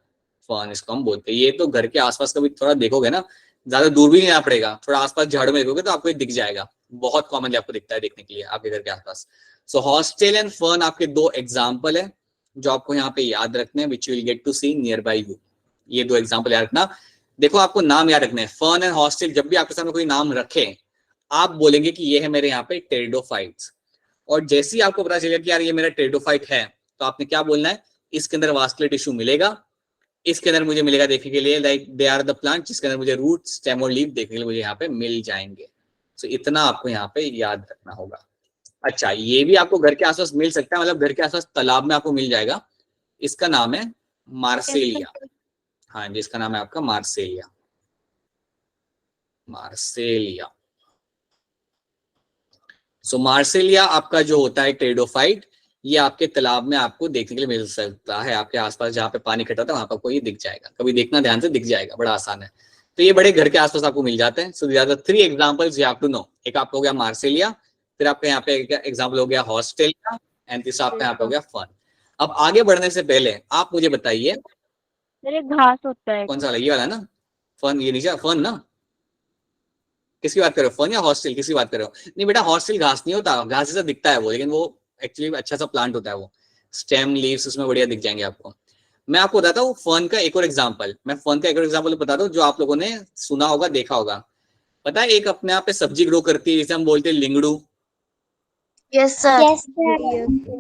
fern. इसको हम बोलते हैं। ये तो घर के आसपास कभी थोड़ा देखोगे ना, ज्यादा दूर भी नहीं आना पड़ेगा, थोड़ा आसपास झाड़ों में देखोगे तो आपको दिख जाएगा। बहुत कॉमनली आपको दिखता है देखने के लिए आपके घर के आसपास। सो हॉर्स टेल एंड फर्न आपके दो एग्जाम्पल है जो आपको यहाँ पे याद रखने हैं, which you will get to see nearby you. ये दो एग्जाम्पल याद रखना। देखो आपको नाम याद रखने हैं, फर्न एंड हॉर्स टेल। जब भी आपके सामने कोई नाम रखे आप बोलेंगे कि ये है मेरे यहाँ पे टेरिडोफाइट्स। और जैसे ही आपको पता चलेगा कि यार ये मेरा टेरिडोफाइट है, तो आपने क्या बोलना है, इसके अंदर वास्कुलर टिश्यू मिलेगा, इसके अंदर मुझे मिलेगा देखने के लिए, like they are the plant जिसके अंदर मुझे रूट स्टेम और लीफ देखने के लिए मुझे यहाँ पे मिल जाएंगे। सो इतना आपको यहाँ पे याद रखना होगा। अच्छा, ये भी आपको घर के आसपास मिल सकता है, मतलब घर के आसपास तालाब में आपको मिल जाएगा। इसका नाम है मार्सेलिया। हाँ जी, इसका नाम है आपका मार्सेलिया। मार्सेलिया। सो मार्सेलिया आपका जो होता है टेरिडोफाइट, ये आपके तालाब में आपको देखने के लिए मिल सकता है। आपके आसपास जहाँ पे पानी इकट्ठा होता है वहां पर आपको ये दिख जाएगा। कभी देखना ध्यान से, दिख जाएगा, बड़ा आसान है। तो ये बड़े घर के आसपास आपको मिल जाते हैं। So these are the three examples you have to know. एक आपका हो गया मार्सेलिया, फिर आपका यहाँ पे एग्जाम्पल हो गया हॉस्टेल का, एंड तीसरा आपका यहाँ पे हो गया फर्न। अब आगे बढ़ने से पहले आप मुझे बताइए, घास होता है। कौन सा वाला, ये वाला ना फर्न, ये नीचे फर्न ना, किसकी बात कर रहे हो, फर्न या हॉस्टल, किसकी बात कर रहे हो? नहीं बेटा, हॉस्टल घास नहीं होता, घास जैसा दिखता है वो, लेकिन वो एक्चुअली अच्छा सा प्लांट होता है। वो स्टेम लीव्स उसमें बढ़िया दिख जाएंगे आपको। मैं आपको बताता हूँ फर्न का एक और एग्जांपल। मैं फर्न का एक और एग्जांपल बताता हूँ जो आप लोगों ने सुना होगा, देखा होगा। पता है एक अपने आप पे सब्जी ग्रो करती है जिसे हम बोलते हैं लिंगड़ू, Yes, sir. Yes,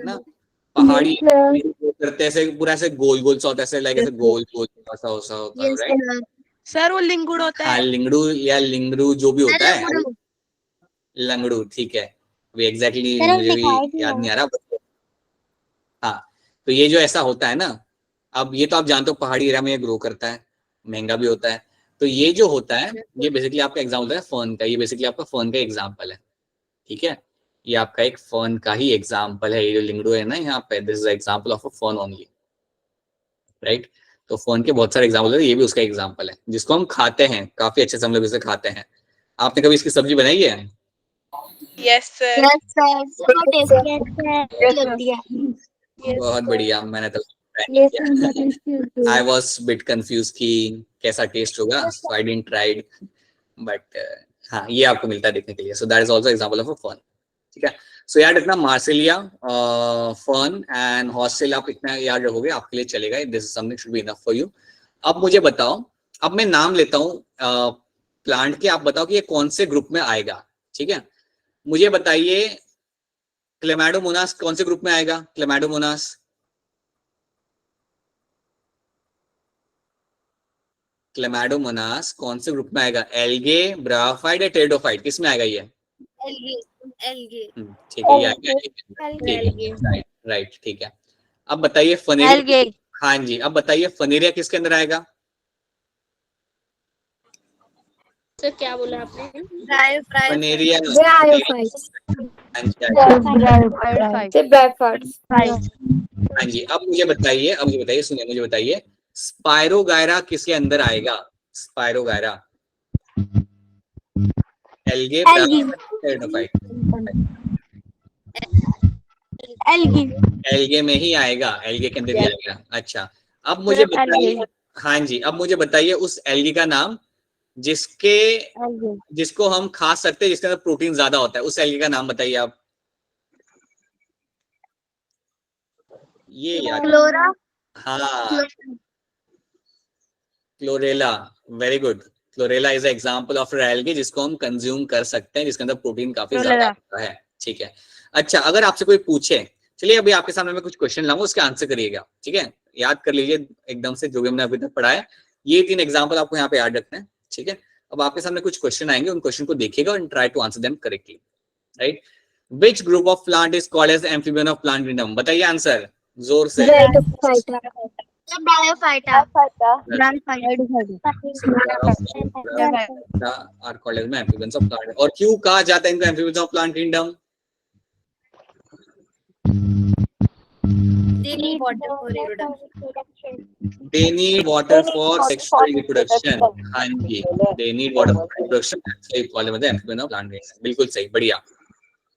ना, पहाड़ी करते ऐसे पूरा ऐसे गोल गोल सा होता है, ऐसे लाइक ऐसे गोल गोल सा होता है, राइट? सर वो लिंगुड़ होता हाँ, है। लिंगड़ू या लिंगड़ू जो भी होता है, लंगड़ू। लंगड़ू, ठीक है। वो एग्जैक्टली सर, हम मुझे भी दिखाई भी याद है। नहीं आ रहा। हाँ, तो ये जो ऐसा होता है ना, अब ये तो आप जानते हो पहाड़ी एरिया में ये ग्रो करता है, महंगा भी होता है। तो ये जो होता है ये बेसिकली आपका एग्जाम्पल है फर्न का। ये बेसिकली आपका फर्न का एग्जाम्पल है, ठीक है। ये आपका एक फर्न का ही एग्जाम्पल है। ये जो लिंगडो है ना यहाँ पे, this is example of a fern only, right. तो फर्न के बहुत सारे एग्जाम्पल है, ये भी उसका एग्जाम्पल है जिसको हम खाते हैं, काफी अच्छे से हम लोग इसे खाते हैं। आपने कभी इसकी सब्जी बनाई है? Yes sir. Yes, sir. बहुत टेस्टी होती है। बहुत बढ़िया, मैंने तो Yes, sir. I was bit confuse कि कैसा टेस्ट होगा, so I didn't try it, but हाँ, ये आपको मिलता है देखने के लिए। So that is also example of a fern, ठीक है। सो याद रखना मार्सेलिया, फर्न एंड हॉस्टेल, आप इतना याद रखोगे आपके लिए चलेगा। This is something should be enough for you. अब मुझे बताओ, अब मैं नाम लेता हूँ प्लांट के, आप बताओ कि ये कौन से ग्रुप में आएगा, ठीक है। मुझे बताइए क्लेमाइडोमोनास कौन से ग्रुप में आएगा? क्लेमाइडोमोनास, क्लेमाइडोमोनास कौन से ग्रुप में आएगा? एल्गे, ब्रायोफाइट या टेरिडोफाइट, किस में आएगा ये? एल्गे। ठीक है, ये आ गया। ठीक है, राइट, ठीक है। अब बताइए फनेरिया, एल्गे। हाँ जी, अब बताइए फनेरिया किसके अंदर आएगा? सर क्या बोला आपने? फनेरिया, ब्रायोफाइट्स। हाँ जी, हाँ जी। अब मुझे बताइए, सुनिए, मुझे बताइए स्पायरोगायरा किसके अंदर आएगा? Spirogyra, algae, pteridophyte, algae. Algae में ही आएगा, एल्गे के अंदर ही आएगा। अच्छा, अब मुझे बताइए, हाँ जी, अब मुझे बताइए उस एल्गी का नाम जिसको हम खा सकते हैं, जिसके अंदर प्रोटीन ज्यादा होता है, उस एल्गी का नाम बताइए आप। ये याद, हाँ, chlorella, very good. Chlorella is example of algae जिसको हम कंज्यूम कर सकते हैं, जिसके अंदर प्रोटीन काफी ज्यादा होता है। ठीक है। अच्छा, अगर आपसे कोई पूछे, चलिए अभी आपके सामने मैं कुछ क्वेश्चन लाऊंगा, उसके आंसर करिएगा। ठीक है, याद कर लीजिए एकदम से जो भी हमने अभी तक पढ़ा है, ये 3 एग्जाम्पल आपको यहाँ पे याद रखना है। ठीक है, अब आपके सामने कुछ क्वेश्चन आएंगे, उन क्वेश्चन को देखिएगा और try to answer them correctly. Right, which group of plant is called as amphibian of plant kingdom? बताइए आंसर जोर से। Are called as amphibians of plant. और क्यों कहा जाता है इनको amphibians of plant kingdom? They need water for sexual reproduction. हाँ जी, they need water for reproduction. इसलिए कॉल है एम्फीबियन ऑफ प्लांट किंगडम। बिल्कुल सही, बढ़िया।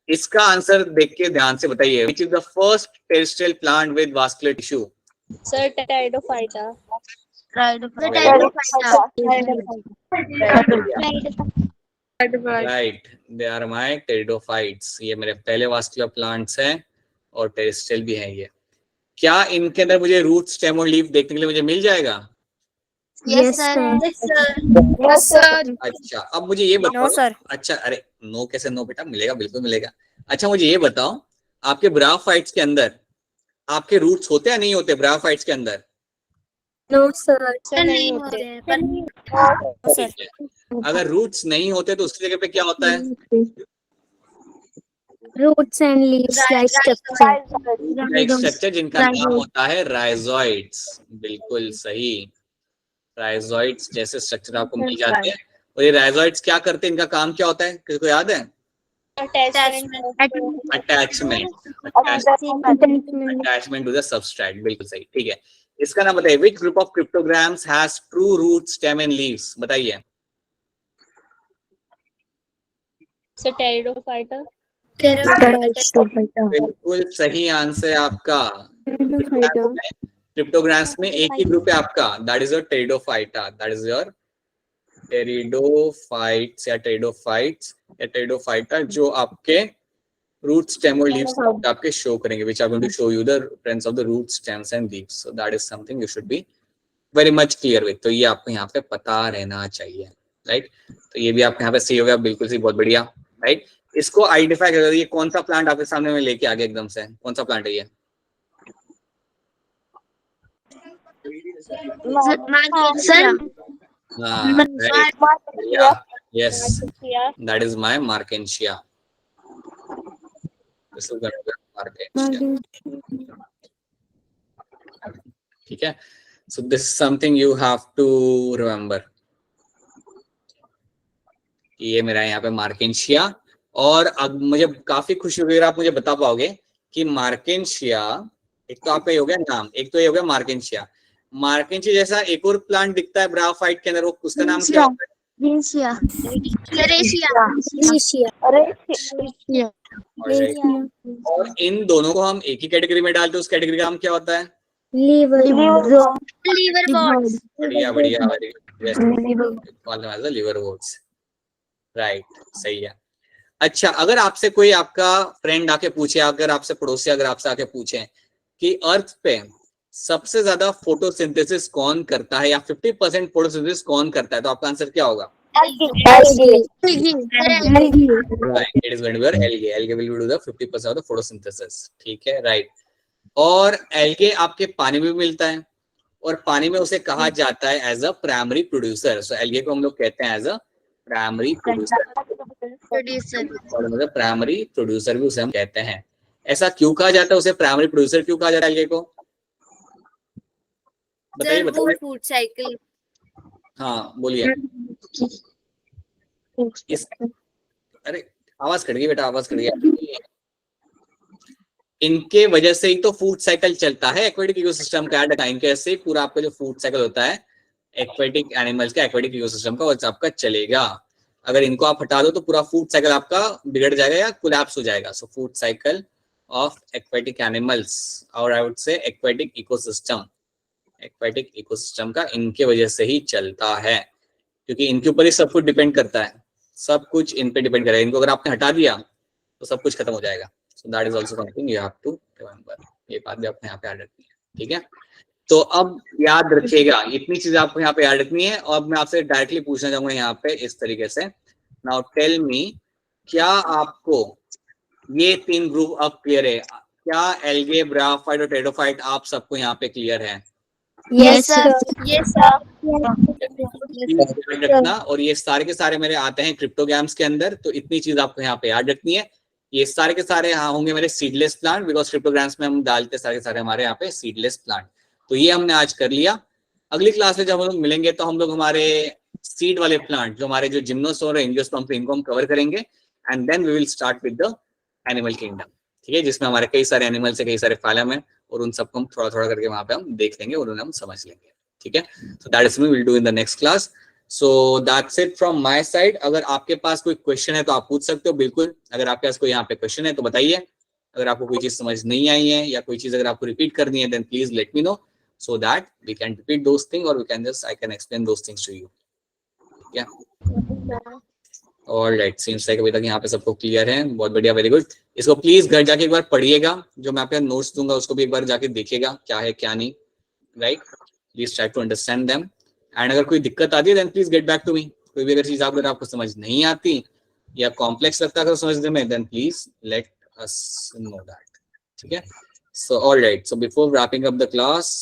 इसका आंसर देख के ध्यान से बताइए, which is the first terrestrial plant with vascular tissue? Sir pteridophyta. Right, they are my pteridophytes. ये मेरे पहले वास्कुलर प्लांट्स हैं और टेरेस्ट्रियल भी हैं ये। क्या इनके अंदर मुझे रूट, स्टेम और लीफ देखने के लिए मुझे मिल जाएगा? Yes sir. अच्छा, अब मुझे ये बताओ। No sir. अच्छा, अरे नो कैसे नो बेटा, मिलेगा, बिल्कुल मिलेगा। अच्छा, मुझे ये बताओ, आपके ब्रायोफाइट्स के अंदर आपके रूट्स होते हैं नहीं होते ब्रायोफाइट्स के अंदर? No sir. नहीं होते। ठीक है, अगर रूट्स नहीं होते तो उसकी जगह पे क्या होता है? Roots and leaves like structure. एक स्ट्रक्चर जिनका नाम होता है राइजोइड्स। बिल्कुल सही, राइजोइड्स जैसे स्ट्रक्चर आपको मिल जाते हैं। और ये राइजोइड्स क्या करते हैं, इनका काम क्या होता है, किसी को याद है? Attachment to the substrate. बिल्कुल सही, ठीक है। इसका नाम बताइए, which group of cryptograms has true root, stem and leaves? बताइए। टेरिडोफाइटा। बिल्कुल सही आंसर आपका। क्रिप्टोग्राम्स में एक ही ग्रुप है आपका, that is your pteridophyta, that is your pteridophytes या टेरिडोफाइट्स या टेरिडोफाइटा, जो आपके रूट, स्टेम और लीव्स आपके शो करेंगे, which are going to show you the presence of the root, stems and leaves. So that is something you should be very much clear with. तो ये आपको यहाँ पे पता रहना चाहिए, राइट? तो ये भी आपको यहाँ पे सही हो गया, बिल्कुल सही, बहुत बढ़िया, राइट? इसको आइडेंटिफाई कर, ये कौन सा प्लांट आपके सामने में लेके आ गया एकदम से, कौन सा प्लांट है ये? Yes, that is my Markensia. This is Markensia. ठीक है, so this is something you have to remember. ये मेरा यहाँ पे मार्केंशिया। और अब मुझे काफी खुशी होगी अगर आप मुझे बता पाओगे कि मार्केंशिया, एक तो आपका ये हो गया नाम, एक तो ये हो गया मार्केंशिया। मार्केंशिया जैसा एक और प्लांट दिखता है ब्रायोफाइट के अंदर, वो उसका नाम क्या होता है? और इन दोनों को हम एक ही कैटेगरी में डालते हैं, उस कैटेगरी का नाम क्या होता है? बढ़िया बढ़िया, लिवर वोट्स, राइट, सही है। अच्छा, अगर आपसे कोई आपका फ्रेंड आके पूछे, अगर आपसे पड़ोसी अगर आपसे आके पूछे कि अर्थ पे सबसे ज्यादा फोटोसिंथेसिस कौन करता है या 50% फोटोसिंथेसिस कौन करता है, तो आपका आंसर क्या होगा? Algae. Right, it is going to be algae. Algae will do the 50% of the photosynthesis. ठीक है, राइट। और एल्गे आपके पानी में भी मिलता है और पानी में उसे कहा जाता है as a primary producer. So algae को हम लोग कहते हैं as a primary producer, primary producer भी उसे हम कहते हैं। ऐसा क्यों कहा जाता है, उसे प्राइमरी प्रोड्यूसर क्यों कहा जाता है एल्गे को? बताइए बताइए। Food cycle. हाँ बोलिए। इस अरे आवाज कट गई बेटा, आवाज कट गया। इनके वजह से ही तो फूड साइकिल चलता है एक्वेटिक इकोसिस्टम का। इनके से पूरा आपका जो फूड साइकिल होता है एक्वेटिक एनिमल्स का, एक्वेटिक इकोसिस्टम का, वो आपका चलेगा। अगर इनको आप हटा दो तो पूरा फूड साइकिल आपका बिगड़ जाएगा या कोलैप्स हो जाएगा। So food cycle of aquatic animals और I would say aquatic ecosystem, aquatic ecosystem का इनके वजह से ही चलता है, क्योंकि इनके ऊपर ही सब कुछ डिपेंड करता है। सब कुछ इन पे डिपेंड करेगा। इनको अगर आपने हटा दिया तो सब कुछ खत्म हो जाएगा। So that is also something you have to remember. ये बात भी आपने यहाँ पे याद रखनी है, ठीक है। तो अब याद रखिएगा, इतनी चीजें आपको यहाँ पे याद रखनी है। और मैं आपसे डायरेक्टली पूछना चाहूंगा यहाँ पे इस तरीके से, नाउ टेल मी, क्या आपको ये 3 ग्रुप अब क्लियर है? क्या एल्गे, ब्रायोफाइट और टेरिडोफाइट आप सबको यहाँ पे क्लियर है? Yes sir. Yes, sir. याद रखना। और ये सारे के सारे मेरे आते हैं क्रिप्टोग्राम्स के अंदर, तो इतनी चीज आपको यहाँ पे याद रखनी है। ये सारे के सारे यहाँ होंगे मेरे सीडलेस प्लांट, बिकॉज क्रिप्टोग्राम्स में हम डालते सारे के सारे हमारे यहाँ पे सीडलेस प्लांट। तो ये हमने आज कर लिया। अगली क्लास में जब हम लोग मिलेंगे तो हम लोग हमारे सीड वाले प्लांट, जो हमारे जो जिम्नोस्पर्म और एंजियोस्पर्म, इनको हम कवर करेंगे। And then we will start with the animal kingdom, ठीक है, जिसमें हमारे कई सारे एनिमल्स है, कई सारे फाइलम है, और उन सबको हम थोड़ा थोड़ा करके वहां पे हम देख लेंगे और उन्हें हम समझ लेंगे, ठीक है। So that is we will do in the next class. So that's it from my side. अगर आपके पास कोई क्वेश्चन है तो आप पूछ सकते हो, बिल्कुल। अगर आपके पास कोई यहाँ पे क्वेश्चन है तो बताइए। अगर आपको कोई चीज समझ नहीं आई है या कोई चीज अगर आपको रिपीट करनी है, then please let me know, so that we can repeat those things or I can explain those things to you. Yeah. All right. Seems like अभी तक यहाँ पे सबको क्लियर है। बहुत बढ़िया, वेरी गुड। इसको प्लीज घर जाके एक बार पढ़िएगा। जो मैं आपके नोट्स दूंगा उसको भी एक बार जाके देखिएगा क्या है क्या नहीं, right. Please try to understand them. And अगर कोई दिक्कत आती है then please get back to me. कोई भी अगर चीज अगर आपको समझ नहीं आती या कॉम्प्लेक्स लगता है समझने में, then please let us know that, ठीक है। So all right, so before wrapping up the class,